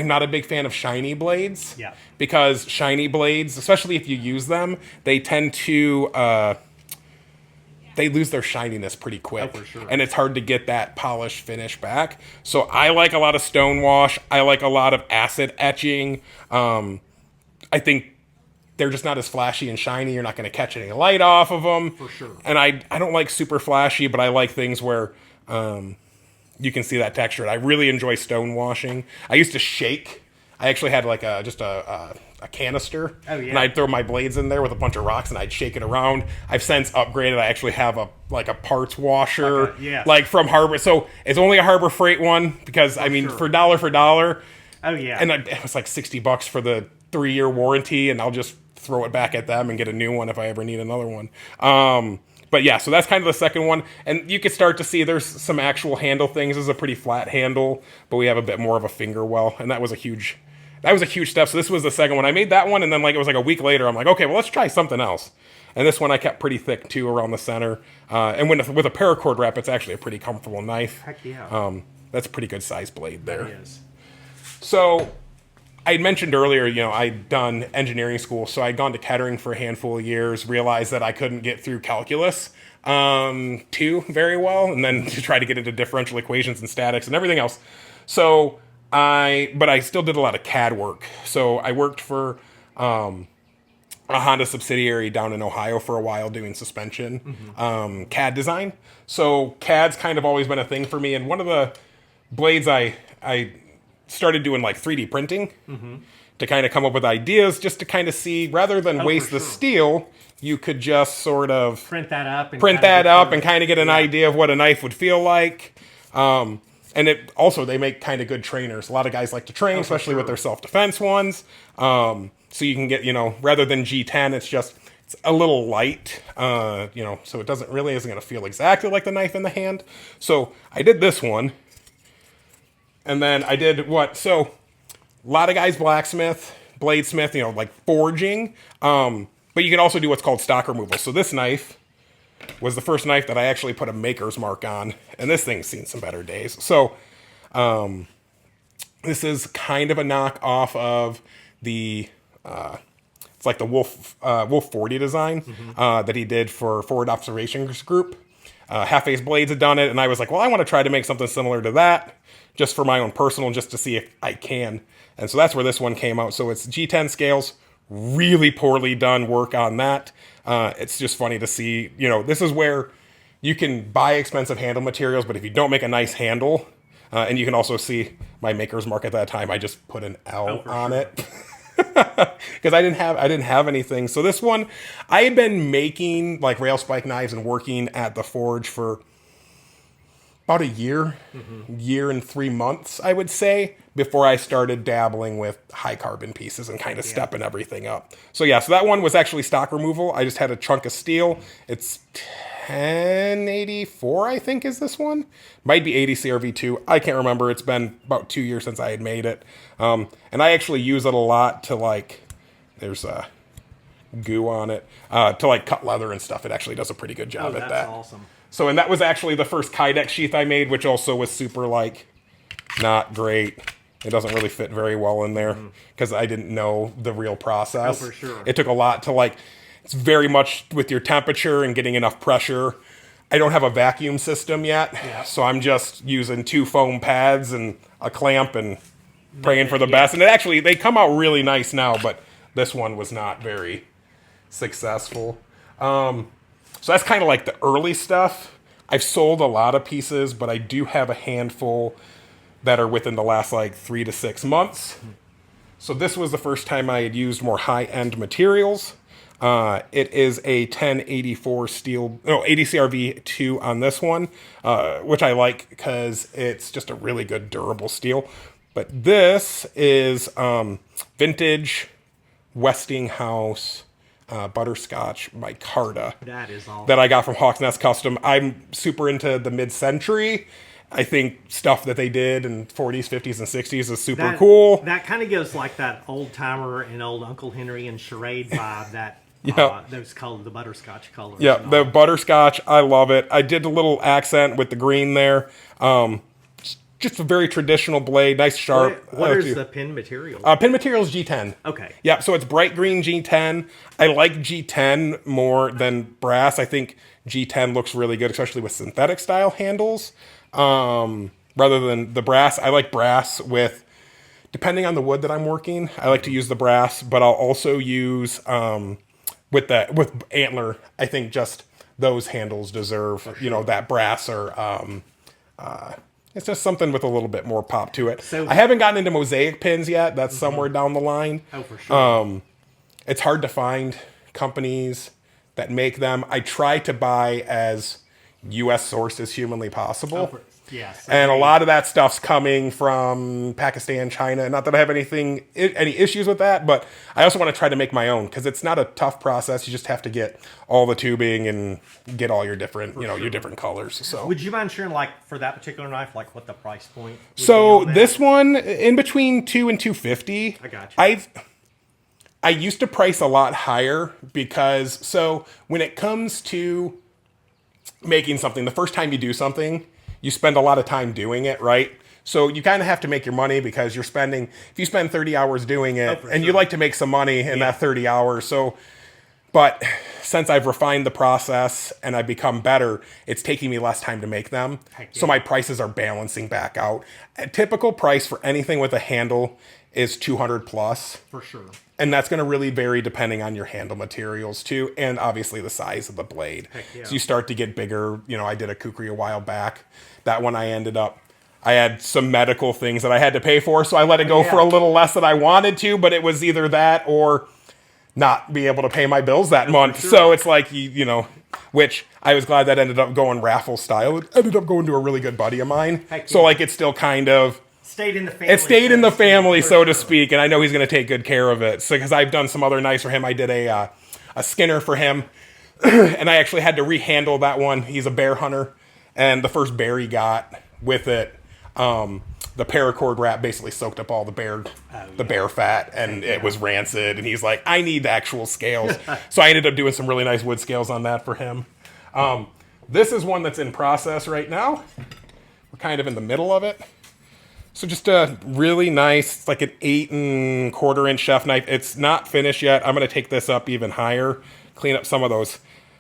Speaker 2: not a big fan of shiny blades.
Speaker 1: Yeah.
Speaker 2: Because shiny blades, especially if you use them, they tend to, they lose their shininess pretty quick.
Speaker 1: Oh, for sure.
Speaker 2: And it's hard to get that polished finish back. So I like a lot of stone wash. I like a lot of acid etching. I think they're just not as flashy and shiny. You're not going to catch any light off of them.
Speaker 1: For sure.
Speaker 2: And I don't like super flashy, but I like things where you can see that texture. And I really enjoy stone washing. I used to shake. I actually had like just a canister.
Speaker 1: Oh, yeah.
Speaker 2: And I'd throw my blades in there with a bunch of rocks and I'd shake it around. I've since upgraded. I actually have a parts washer. Like from Harbor. So it's only a Harbor Freight one because, for dollar.
Speaker 1: Oh, yeah.
Speaker 2: And it was like $60 for the 3-year warranty, and I'll just throw it back at them and get a new one if I ever need another one. But yeah, so that's kind of the second one. And you can start to see there's some actual handle things. This is a pretty flat handle, but we have a bit more of a finger well, and that was a huge step. So this was the second one. I made that one, and then it was like a week later, I'm like, okay, well, let's try something else. And this one I kept pretty thick too around the center. And with a paracord wrap, it's actually a pretty comfortable knife.
Speaker 1: Heck yeah.
Speaker 2: That's a pretty good size blade there.
Speaker 1: It is.
Speaker 2: So I had mentioned earlier, I'd done engineering school, so I'd gone to Kettering for a handful of years, realized that I couldn't get through calculus very well, and then to try to get into differential equations and statics and everything else. So but I still did a lot of CAD work. So I worked for a Honda subsidiary down in Ohio for a while doing suspension, CAD design. So CAD's kind of always been a thing for me, and one of the blades I started doing like 3D printing to kind of come up with ideas, just to kind of see, rather than waste the steel, you could just sort of
Speaker 1: print that up and
Speaker 2: kind of get an idea of what a knife would feel like. And they make kind of good trainers. A lot of guys like to train, especially with their self-defense ones. So you can get, rather than G10, it's a little light, so it isn't going to feel exactly like the knife in the hand. So I did this one. And then I did so a lot of guys blacksmith, bladesmith, like forging. But you can also do what's called stock removal. So this knife was the first knife that I actually put a maker's mark on. And this thing's seen some better days. So this is kind of a knockoff of the it's like the Wolf 40 design that he did for Forward Observations Group. Half-Ace Blades had done it, and I was like, well, I want to try to make something similar to that, just for my own personal, just to see if I can. And so that's where this one came out. So it's G10 scales, really poorly done work on that. It's just funny to see, this is where you can buy expensive handle materials, but if you don't make a nice handle, and you can also see my maker's mark at that time, I just put an L on it. Because I didn't have anything. So this one, I had been making like rail spike knives and working at the forge for about a year and 3 months, I would say, before I started dabbling with high carbon pieces and kind of stepping everything up. So so that one was actually stock removal. I just had a chunk of steel. It's 1084, I think, is this one. Might be 80 CRV2. I can't remember. It's been about 2 years since I had made it. And I actually use it a lot to there's goo on it, to cut leather and stuff. It actually does a pretty good job at that.
Speaker 1: That's awesome.
Speaker 2: So, and that was actually the first Kydex sheath I made, which also was super not great. It doesn't really fit very well in there because I didn't know the real process.
Speaker 1: Oh, for sure.
Speaker 2: It took a lot to it's very much with your temperature and getting enough pressure. I don't have a vacuum system yet, so I'm just using 2 foam pads and a clamp and praying for the best. And they come out really nice now, but this one was not very successful. So that's kind of the early stuff. I've sold a lot of pieces, but I do have a handful that are within the last like 3 to 6 months. So this was the first time I had used more high-end materials. It is a 1084 steel, no, ADCRV 2 on this one, which I like because it's just a really good durable steel. But this is vintage Westinghouse butterscotch micarta.
Speaker 1: That is awesome.
Speaker 2: That I got from Hawks Nest Custom. I'm super into the mid-century. I think stuff that they did in 40s, 50s, and 60s is super cool.
Speaker 1: That kind of gives like that old timer and old Uncle Henry and charade vibe that those colors, the butterscotch colors.
Speaker 2: Yeah, the butterscotch, I love it. I did a little accent with the green there. Just a very traditional blade, nice sharp.
Speaker 1: What is the pin material?
Speaker 2: Pin material is G10.
Speaker 1: Okay.
Speaker 2: Yeah, so it's bright green G10. I like G10 more than brass. I think G10 looks really good, especially with synthetic style handles. Rather than the brass. I like brass with, depending on the wood that I'm working, I like to use the brass, but I'll also use, with antler, I think just those handles deserve, that brass or, it's just something with a little bit more pop to it. So, I haven't gotten into mosaic pins yet. That's somewhere down the line.
Speaker 1: Oh, for sure.
Speaker 2: It's hard to find companies that make them. I try to buy as U.S. sourced as humanly possible.
Speaker 1: Yes.
Speaker 2: And a lot of that stuff's coming from Pakistan, China. Not that I have any issues with that, but I also want to try to make my own because it's not a tough process. You just have to get all the tubing and get all your different, your different colors. So,
Speaker 1: would you mind sharing, like, for that particular knife, like what the price point would be
Speaker 2: so
Speaker 1: on that?
Speaker 2: this one in between $200 and $250.
Speaker 1: I got you.
Speaker 2: I used to price a lot higher because when it comes to making something, the first time you do something, you spend a lot of time doing it, right? So you kind of have to make your money because if you spend 30 hours doing it, and you like to make some money in that 30 hours. But since I've refined the process and I've become better, it's taking me less time to make them. So my prices are balancing back out. A typical price for anything with a handle is 200 plus.
Speaker 1: For sure.
Speaker 2: And that's going to really vary depending on your handle materials too, and obviously the size of the blade. So you start to get bigger. I did a kukri a while back. That one I had some medical things that I had to pay for, so I let it go for a little less than I wanted to, but it was either that or not be able to pay my bills that month. Sure. So it's like, which I was glad that ended up going raffle style. It ended up going to a really good buddy of mine. So like it's still kind of...
Speaker 1: Stayed in the family.
Speaker 2: It stayed in the family, so to speak, and I know he's going to take good care of it. So, because I've done some other knives for him, I did a Skinner for him, and I actually had to rehandle that one. He's a bear hunter, and the first bear he got with it, the paracord wrap basically soaked up all the bear fat, and it was rancid. And he's like, "I need actual scales," so I ended up doing some really nice wood scales on that for him. This is one that's in process right now. We're kind of in the middle of it. So just a really nice, it's like an 8 1/4 inch chef knife. It's not finished yet. I'm going to take this up even higher, clean up some of those.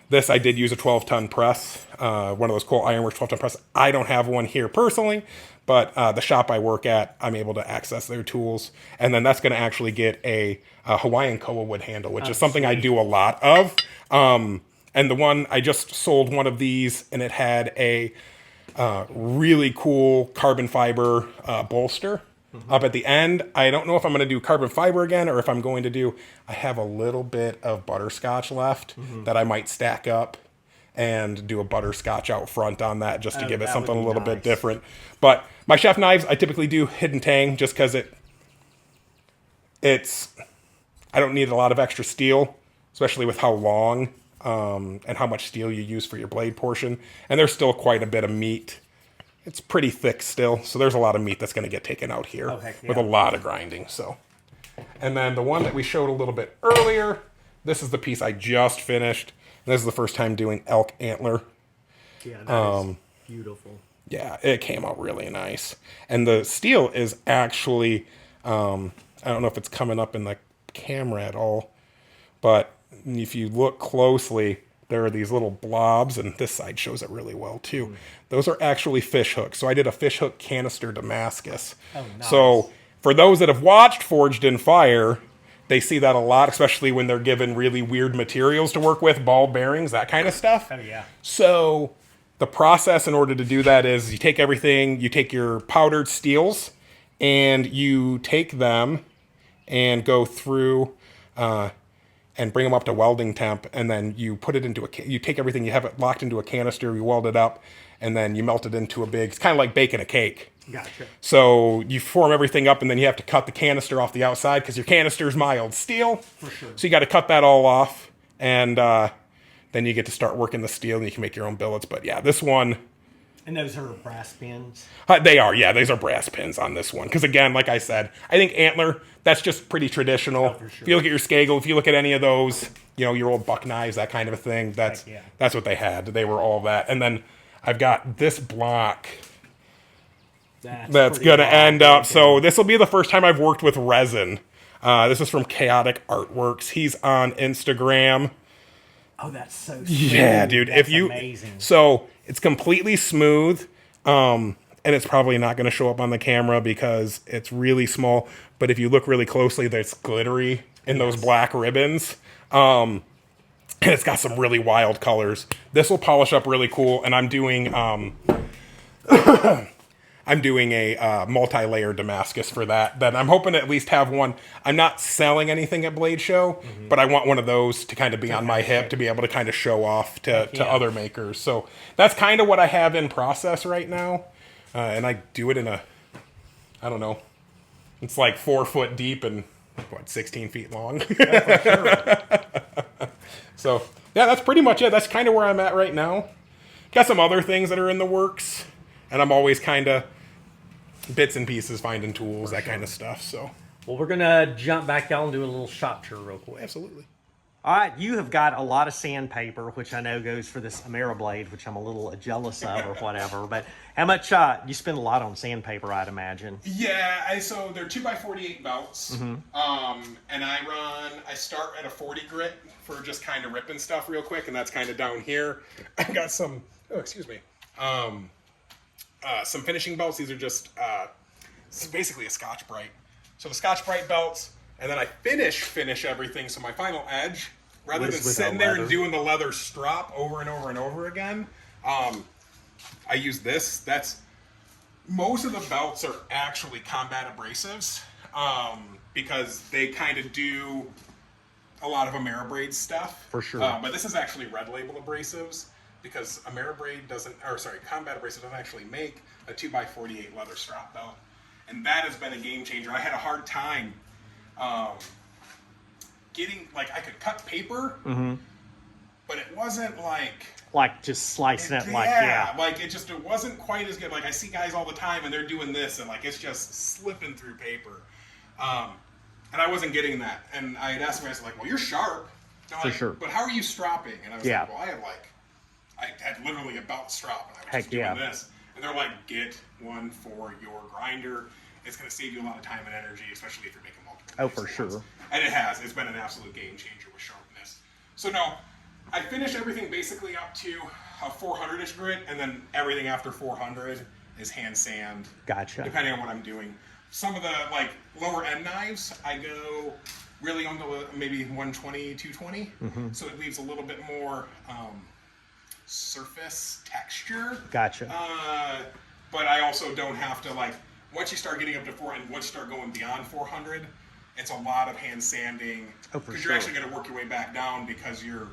Speaker 2: This, I did use a 12-ton press, one of those cool Ironworks 12-ton press. I don't have one here personally, but the shop I work at, I'm able to access their tools. And then that's going to actually get a Hawaiian koa wood handle, which is something I do a lot of. And the one, I just sold one of these, and it had a really cool carbon fiber bolster up at the end. I don't know if I'm going to do carbon fiber again or if I'm going to do... I have a little bit of butterscotch left that I might stack up and do a butterscotch out front on that just to give it something a little bit different. But my chef knives, I typically do hidden tang just because it's... I don't need a lot of extra steel, especially with how long... and how much steel you use for your blade portion. And there's still quite a bit of meat. It's pretty thick still, so there's a lot of meat that's going to get taken out here with a lot of grinding. So, and then the one that we showed a little bit earlier, this is the piece I just finished. And this is the first time doing elk antler.
Speaker 1: Yeah, that is beautiful.
Speaker 2: Yeah, it came out really nice. And the steel is actually, I don't know if it's coming up in the camera at all, but if you look closely, there are these little blobs, and this side shows it really well too. Those are actually fish hooks. So I did a fish hook canister Damascus. Oh, nice. So for those that have watched Forged in Fire, they see that a lot, especially when they're given really weird materials to work with, ball bearings, that kind of stuff.
Speaker 1: Oh, yeah.
Speaker 2: So the process in order to do that is you take everything, you take your powdered steels, and you take them and go through and bring them up to welding temp, and then you put it into you take everything, you have it locked into a canister, you weld it up, and then you melt it into a big, it's kind of like baking a cake.
Speaker 1: Gotcha.
Speaker 2: So you form everything up, and then you have to cut the canister off the outside because your canister is mild steel.
Speaker 1: For sure.
Speaker 2: So you got to cut that all off, and then you get to start working the steel, and you can make your own billets. But yeah, this one...
Speaker 1: And those are brass pins?
Speaker 2: They are, yeah. Those are brass pins on this one. Because again, like I said, I think antler, that's just pretty traditional.
Speaker 1: For sure.
Speaker 2: If you look at your Skagel, if you look at any of those, your old buck knives, that kind of a thing, that's what they had. They were all that. And then I've got this block that's going to end up. So this will be the first time I've worked with resin. This is from Chaotic Artworks. He's on Instagram.
Speaker 1: Oh, that's so smooth.
Speaker 2: Yeah, dude.
Speaker 1: That's amazing.
Speaker 2: So it's completely smooth, and it's probably not going to show up on the camera because it's really small. But if you look really closely, there's glittery in those black ribbons. And it's got some really wild colors. This will polish up really cool, and I'm doing a multi-layer Damascus for that. That I'm hoping to at least have one. I'm not selling anything at Blade Show, but I want one of those to kind of be on my hip to be able to kind of show off to other makers. So that's kind of what I have in process right now. And I do it in I don't know, it's like 4 foot deep and 16 feet long.
Speaker 1: Yeah, for sure.
Speaker 2: So yeah, that's pretty much it. That's kind of where I'm at right now. Got some other things that are in the works, and I'm always kind of bits and pieces, finding tools, that kind of stuff. So,
Speaker 1: well, we're gonna jump back out and do a little shop tour real quick.
Speaker 2: Absolutely.
Speaker 1: All right, you have got a lot of sandpaper, which I know goes for this AmeriBlade, which I'm a little jealous of or whatever. But how much? You spend a lot on sandpaper, I'd imagine.
Speaker 2: Yeah, so they're 2x48 belts, and I start at a 40 grit for just kind of ripping stuff real quick, and that's kind of down here. I got some. Oh, excuse me. Some finishing belts. These are just this is basically a Scotch-Brite. So the Scotch-Brite belts, and then I finish everything. So my final edge, rather than sitting there and doing the leather strop over and over and over again, I use this. That's most of the belts are actually combat abrasives because they kind of do a lot of AmeriBlade stuff.
Speaker 1: For sure.
Speaker 2: But this is actually Red Label abrasives, because Combat Abrasive doesn't actually make a 2x48 leather strap belt. And that has been a game changer. I had a hard time getting, I could cut paper, but it wasn't
Speaker 1: like just slicing it,
Speaker 2: it wasn't quite as good. I see guys all the time and they're doing this and it's just slipping through paper. And I wasn't getting that. And I had asked myself, well, you're sharp.
Speaker 1: For sure.
Speaker 2: But how are you stropping? And I was like, well, I had literally a belt strap, and I was just doing this. And they're like, get one for your grinder. It's going to save you a lot of time and energy, especially if you're making multiple.
Speaker 1: Oh, for sure.
Speaker 2: And it has. It's been an absolute game changer with sharpness. So no, I finish everything basically up to a 400-ish grit, and then everything after 400 is hand sand.
Speaker 1: Gotcha.
Speaker 2: Depending on what I'm doing. Some of the lower end knives, I go really on the maybe 120, 220. So it leaves a little bit more surface texture.
Speaker 1: Gotcha.
Speaker 2: But I also don't have to once you start getting up to 400, and once you start going beyond 400, it's a lot of hand sanding.
Speaker 1: Oh, for
Speaker 2: sure. You're actually going to work your way back down because you're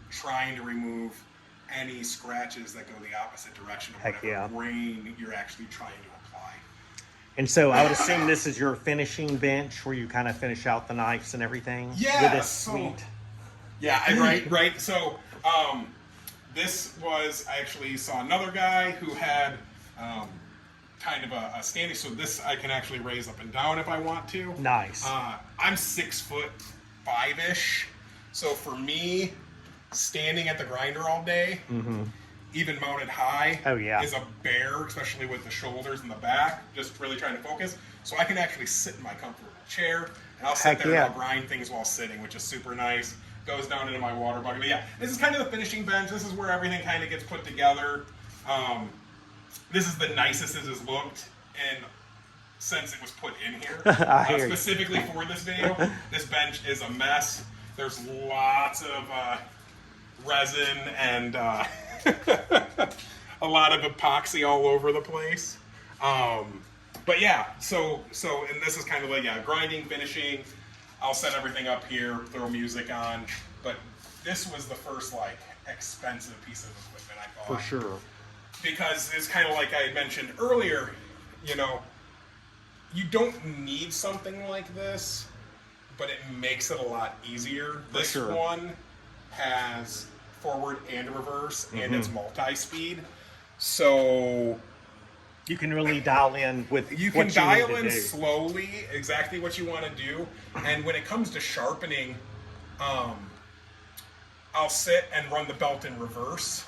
Speaker 2: trying to remove any scratches that go the opposite direction of whatever grain you're actually trying to apply.
Speaker 1: And so I would assume this is your finishing bench where you kind of finish out the knives and everything.
Speaker 2: Yeah.
Speaker 1: With this suite.
Speaker 2: Yeah, right. So, this was, I actually saw another guy who had kind of a standing, so this I can actually raise up and down if I want to.
Speaker 1: Nice.
Speaker 2: I'm 6'5"-ish, so for me, standing at the grinder all day, even mounted high, is a bear, especially with the shoulders and the back, just really trying to focus. So I can actually sit in my comfortable chair, and I'll sit there and I'll grind things while sitting, which is super nice. Goes down into my water bucket. But yeah, this is kind of the finishing bench. This is where everything kind of gets put together. This is the nicest it has looked since it was put in here. Specifically for this video. This bench is a mess. There's lots of resin and a lot of epoxy all over the place. But yeah, so and this is kind of like, yeah, grinding, finishing. I'll set everything up here, throw music on. But this was the first like expensive piece of equipment I bought.
Speaker 1: For sure.
Speaker 2: Because it's kind of like I had mentioned earlier, you know, you don't need something like this, but it makes it a lot easier. This
Speaker 1: sure.
Speaker 2: one has forward and reverse, and it's multi-speed. So
Speaker 1: you can really dial in with
Speaker 2: you can
Speaker 1: what
Speaker 2: dial
Speaker 1: you need
Speaker 2: in
Speaker 1: to do.
Speaker 2: slowly exactly what you want to do. And when it comes to sharpening, I'll sit and run the belt in reverse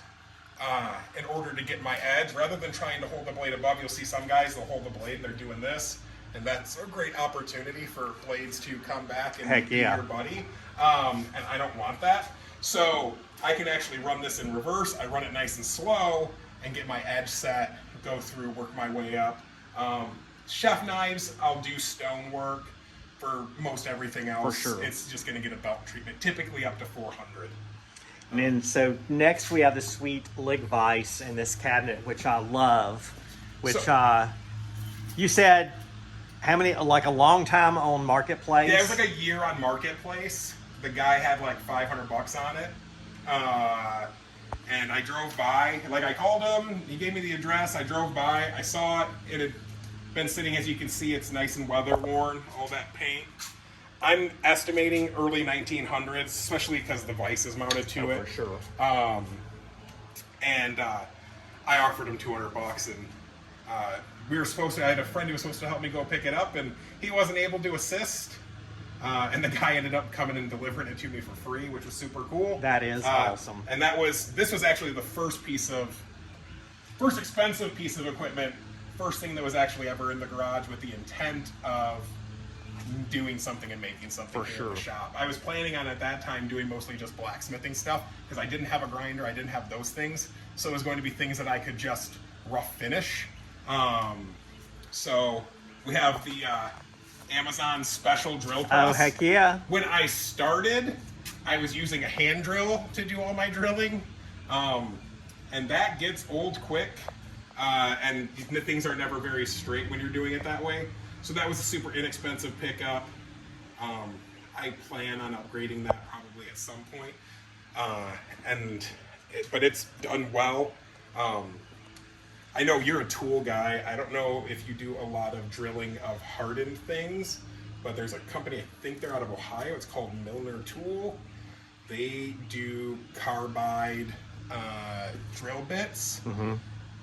Speaker 2: in order to get my edge. Rather than trying to hold the blade above, you'll see some guys, they'll hold the blade and they're doing this. And that's a great opportunity for blades to come back and be your buddy. And I don't want that. So I can actually run this in reverse. I run it nice and slow and get my edge set, go through, work my way up. Chef knives, I'll do stone work. For most everything else,
Speaker 1: For sure.
Speaker 2: It's just going to get a belt treatment, typically up to 400.
Speaker 1: And then, so next we have the sweet Lig Vice in this cabinet, which I love. Which you said, how many? Like a long time on Marketplace?
Speaker 2: Yeah, it was like a year on Marketplace. The guy had like $500 on it, and I drove by. Like I called him, he gave me the address. I drove by, I saw it. It had been sitting, as you can see, it's nice and weather worn. All that paint. I'm estimating early 1900s, especially because the vise is mounted to it.
Speaker 1: For sure.
Speaker 2: And I offered him $200, and we were supposed to. I had a friend who was supposed to help me go pick it up, and he wasn't able to assist. And the guy ended up coming and delivering it to me for free, which was super cool.
Speaker 1: That is awesome.
Speaker 2: And this was actually the first expensive piece of equipment, first thing that was actually ever in the garage with the intent of doing something and making something
Speaker 1: For
Speaker 2: in
Speaker 1: sure.
Speaker 2: the shop. I was planning on at that time doing mostly just blacksmithing stuff because I didn't have a grinder, I didn't have those things, so it was going to be things that I could just rough finish. So we have the Amazon special drill press.
Speaker 1: Oh, heck yeah.
Speaker 2: When I started, I was using a hand drill to do all my drilling, and that gets old quick, and things are never very straight when you're doing it that way. So that was a super inexpensive pickup. I plan on upgrading that probably at some point, but it's done well. I know you're a tool guy. I don't know if you do a lot of drilling of hardened things, but there's a company, I think they're out of Ohio, it's called Milner Tool. They do carbide drill bits. Mm-hmm.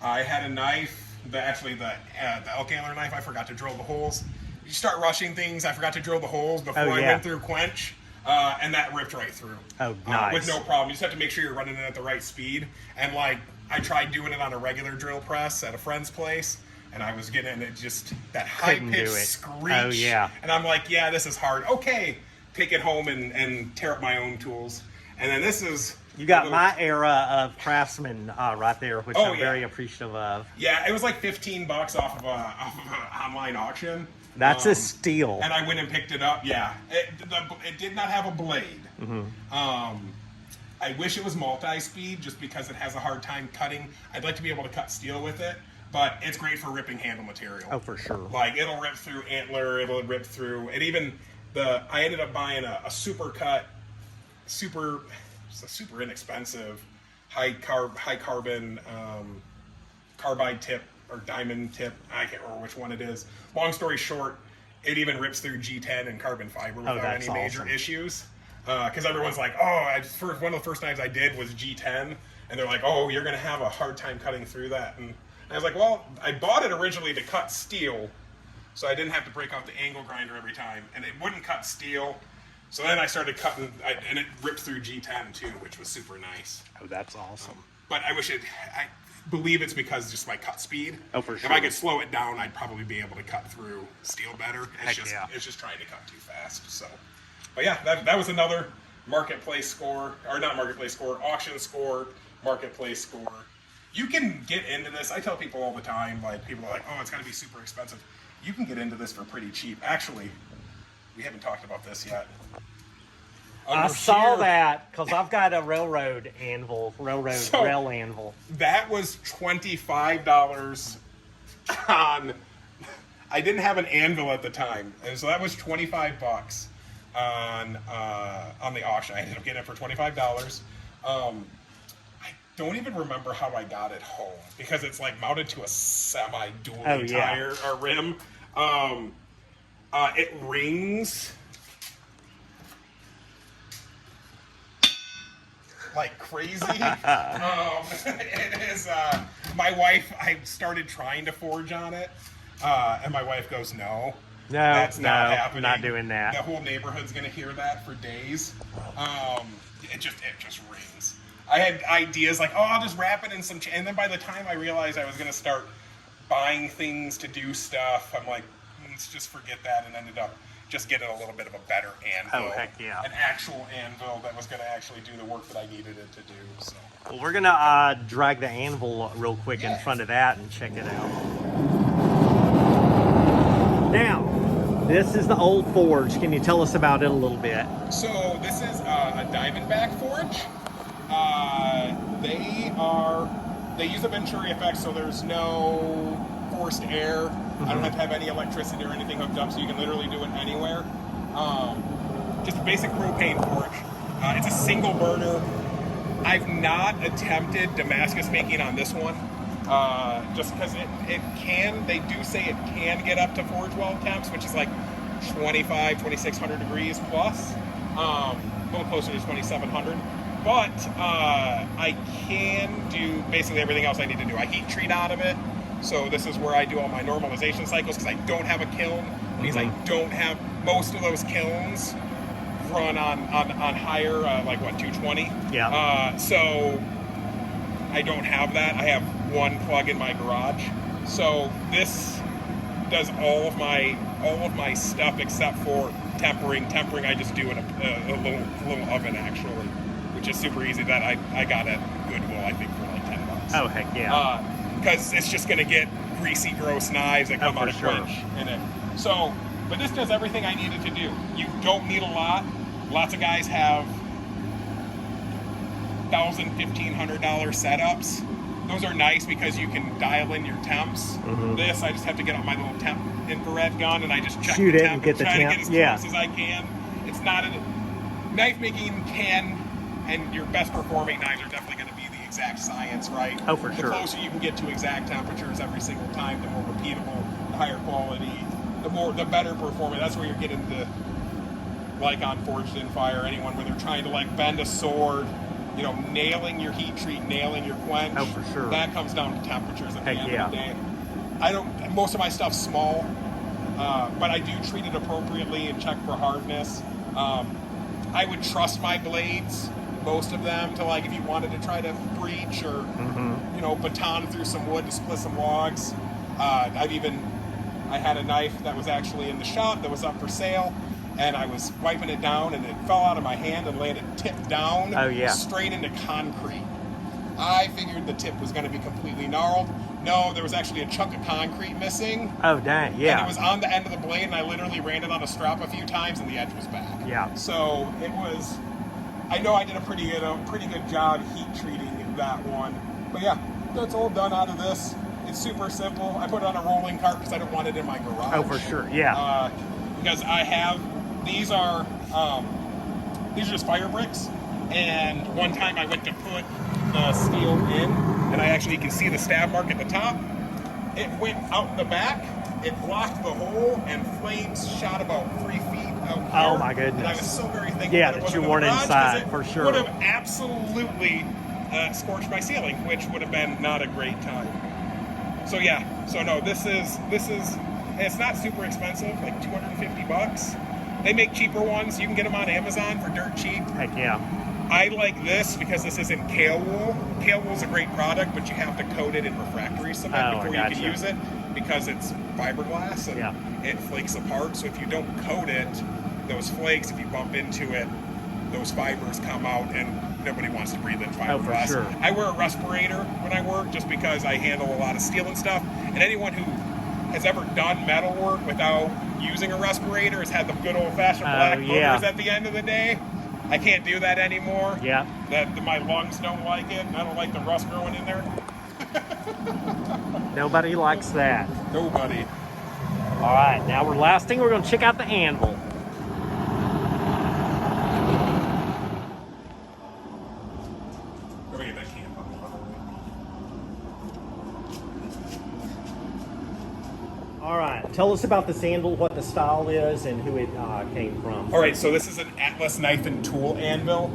Speaker 2: I had a knife, the elk antler knife, I forgot to drill the holes. You start rushing things, I forgot to drill the holes before I went through quench, and that ripped right through.
Speaker 1: Oh, nice.
Speaker 2: With no problem. You just have to make sure you're running it at the right speed. And like, I tried doing it on a regular drill press at a friend's place, and I was getting it just that high-pitched screech.
Speaker 1: Oh, yeah.
Speaker 2: And I'm like, yeah, this is hard. Okay, take it home and tear up my own tools. And then this is...
Speaker 1: You got my era of Craftsman right there, which I'm very appreciative of.
Speaker 2: Yeah, it was like $15 off of an online auction.
Speaker 1: That's a steal.
Speaker 2: And I went and picked it up. Yeah, it did not have a blade. Mm-hmm. I wish it was multi-speed just because it has a hard time cutting. I'd like to be able to cut steel with it, but it's great for ripping handle material.
Speaker 1: Oh, for sure.
Speaker 2: Like, it'll rip through antler, it'll rip through, and even I ended up buying a super inexpensive, high carbon carbide tip or diamond tip. I can't remember which one it is. Long story short, it even rips through G10 and carbon fiber without any major issues. Because everyone's like, one of the first knives I did was G10, and they're like, oh, you're going to have a hard time cutting through that. And I was like, well, I bought it originally to cut steel, so I didn't have to break out the angle grinder every time, and it wouldn't cut steel. So then I started cutting, and it ripped through G10 too, which was super nice.
Speaker 1: Oh, that's awesome.
Speaker 2: But I believe it's because just my cut speed.
Speaker 1: Oh, for sure.
Speaker 2: If I could slow it down, I'd probably be able to cut through steel better. It's just trying to cut too fast. So, but yeah, that was another marketplace score, or not marketplace score, auction score, marketplace score. You can get into this. I tell people all the time, like, people are like, oh, it's going to be super expensive. You can get into this for pretty cheap. Actually, we haven't talked about this yet.
Speaker 1: I saw that because I've got a railroad rail anvil.
Speaker 2: That was $25 on. I didn't have an anvil at the time, and so that was $25 on the auction. I ended up getting it for $25. I don't even remember how I got it home because it's like mounted to a semi-dual tire or rim. It rings like crazy. It is. My wife. I started trying to forge on it, and my wife goes, "No, that's not happening.
Speaker 1: Not doing that.
Speaker 2: The whole neighborhood's gonna hear that for days." It just rings. I had ideas like, "Oh, I'll just wrap it in some," and then by the time I realized I was gonna start buying things to do stuff, I'm like, let's just forget that, and ended up just getting a little bit of a better anvil.
Speaker 1: Oh, heck yeah.
Speaker 2: An actual anvil that was going to actually do the work that I needed it to do. So.
Speaker 1: Well, we're going to drag the anvil real quick in front of that and check it out. Now, this is the old forge. Can you tell us about it a little bit?
Speaker 2: So this is a Diamondback forge. They use a Venturi effect, so there's no forced air. I don't have to have any electricity or anything hooked up, so you can literally do it anywhere. Just a basic propane forge. It's a single burner. I've not attempted Damascus making on this one, just because it can, they do say it can get up to forge weld temps, which is like 2,600 degrees plus, a little closer to 2,700. But I can do basically everything else I need to do. I heat treat out of it. So this is where I do all my normalization cycles because I don't have a kiln. Because I don't have, most of those kilns run on higher, like what, 220?
Speaker 1: Yeah.
Speaker 2: So I don't have that. I have one plug in my garage. So this does all of my stuff except for tempering. Tempering I just do in a little oven actually, which is super easy. That I got at Goodwill I think for like $10.
Speaker 1: Oh heck yeah.
Speaker 2: Because it's just going to get greasy, gross knives that come out of quench in it. So, but this does everything I needed to do. You don't need a lot. Lots of guys have $1,000, $1,500 setups. Those are nice because you can dial in your temps. This, I just have to get on my little temp infrared gun and I just check
Speaker 1: shoot
Speaker 2: the
Speaker 1: it
Speaker 2: temp
Speaker 1: and get the
Speaker 2: try
Speaker 1: temp.
Speaker 2: to get as close as I can. It's not knife making can, and your best performing knives are definitely going to be the exact science, right?
Speaker 1: Oh, for sure.
Speaker 2: The closer you can get to exact temperatures every single time, the more repeatable, the higher quality, the better performing. That's where you're getting the, like on Forged in Fire, anyone where they're trying to like bend a sword, you know, nailing your heat treat, nailing your quench.
Speaker 1: Oh, for sure.
Speaker 2: That comes down to temperatures at the end of the day. Most of my stuff's small, but I do treat it appropriately and check for hardness. I would trust my blades, most of them, to like if you wanted to try to breach or you know, baton through some wood to split some logs. I had a knife that was actually in the shop that was up for sale, and I was wiping it down and it fell out of my hand and landed tipped down straight into concrete. I figured the tip was going to be completely gnarled. No, there was actually a chunk of concrete missing.
Speaker 1: Oh, dang, yeah.
Speaker 2: And it was on the end of the blade, and I literally ran it on a strap a few times, and the edge was back.
Speaker 1: Yeah.
Speaker 2: So it was, I know I did a pretty good job heat treating that one. But yeah, that's all done out of this. It's super simple. I put it on a rolling cart because I don't want it in my garage.
Speaker 1: Oh, for sure, yeah.
Speaker 2: Because I have, these are just fire bricks. And one time I went to put the steel in, and I actually can see the stab mark at the top. It went out the back, it blocked the hole, and flames shot about 3 feet out here.
Speaker 1: Oh my goodness.
Speaker 2: And I was so very thankful
Speaker 1: that you weren't inside, for sure.
Speaker 2: Would have absolutely scorched my ceiling, which would have been not a great time. So yeah, so no, this is, it's not super expensive, like $250. They make cheaper ones. You can get them on Amazon for dirt cheap.
Speaker 1: Heck yeah.
Speaker 2: I like this because this isn't kale wool. Kale wool is a great product, but you have to coat it in refractory cement before you can use it because it's fiberglass and it flakes apart. So if you don't coat it, those flakes, if you bump into it, those fibers come out and nobody wants to breathe in fiberglass.
Speaker 1: Oh, for sure.
Speaker 2: I wear a respirator when I work just because I handle a lot of steel and stuff. And anyone who has ever done metal work without using a respirator has had the good old-fashioned black boogers at the end of the day. I can't do that anymore.
Speaker 1: Yeah.
Speaker 2: My lungs don't like it. And I don't like the rust growing in there.
Speaker 1: Nobody likes that.
Speaker 2: Nobody.
Speaker 1: All right, now last thing, we're going to check out the anvil.
Speaker 2: Let me get that can.
Speaker 1: All right, tell us about this anvil, what the style is, and who it came from.
Speaker 2: All right, so this is an Atlas knife and tool anvil.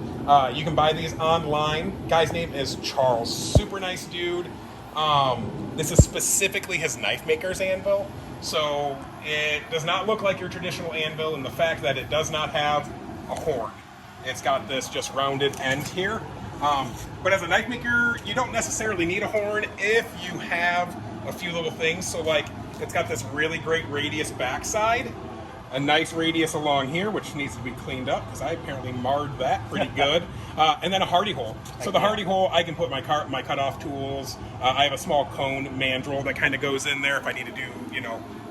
Speaker 2: You can buy these online. Guy's name is Charles. Super nice dude. This is specifically his knife maker's anvil. So it does not look like your traditional anvil in the fact that it does not have a horn. It's got this just rounded end here. But as a knife maker, you don't necessarily need a horn if you have a few little things. So like, it's got this really great radius backside, a nice radius along here, which needs to be cleaned up because I apparently marred that pretty good. And then a hardy hole. So the hardy hole, I can put my cutoff tools. I have a small cone mandrel that kind of goes in there if I need to do,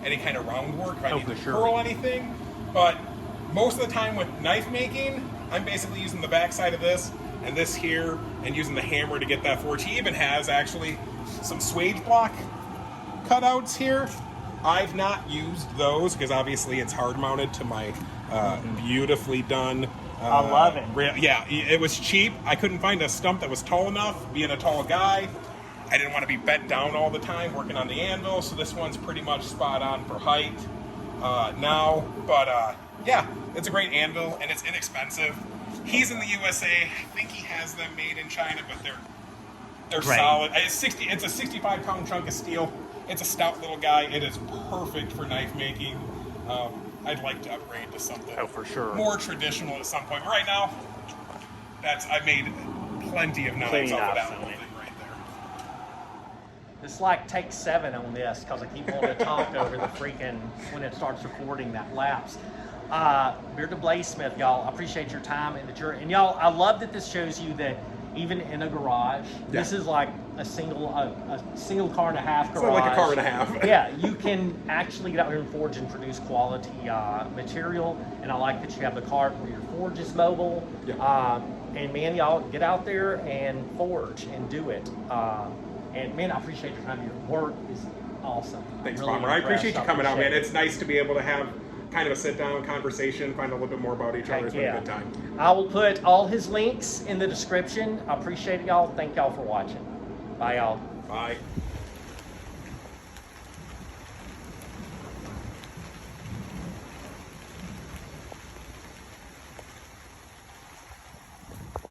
Speaker 2: any kind of round work, if I need to curl anything. But most of the time with knife making, I'm basically using the backside of this and this here and using the hammer to get that forge. He even has actually some swage block cutouts here. I've not used those because obviously it's hard mounted to my beautifully done.
Speaker 1: I love it.
Speaker 2: Yeah, it was cheap. I couldn't find a stump that was tall enough. Being a tall guy, I didn't want to be bent down all the time working on the anvil, so this one's pretty much spot on for height now. But yeah, it's a great anvil and it's inexpensive. He's in the USA. I think he has them made in China, but they're solid. It's a 65-pound chunk of steel. It's a stout little guy. It is perfect for knife making. I'd like to upgrade to something
Speaker 1: for sure
Speaker 2: more traditional at some point. But right now, I've made plenty of knives off of that little thing right there.
Speaker 1: It's like take 7 on this because I keep wanting to talk over the freaking when it starts recording that lapse. We're the Bladesmith, y'all. I appreciate your time and y'all. I love that this shows you that even in a garage, this is like a single car and a half garage.
Speaker 2: It's like a car and a half.
Speaker 1: Yeah, you can actually get out here and forge and produce quality material. And I like that you have the cart where your forge is mobile.
Speaker 2: Yeah.
Speaker 1: And man, y'all get out there and forge and do it. And man, I appreciate your time. Your work is awesome.
Speaker 2: Thanks,
Speaker 1: really
Speaker 2: Bomber. I appreciate you coming out, man.
Speaker 1: it.
Speaker 2: It's nice to be able to have kind of a sit-down conversation, find a little bit more about each other. It's been a good time.
Speaker 1: I will put all his links in the description. I appreciate y'all. Thank y'all for watching. Bye, y'all.
Speaker 2: Bye.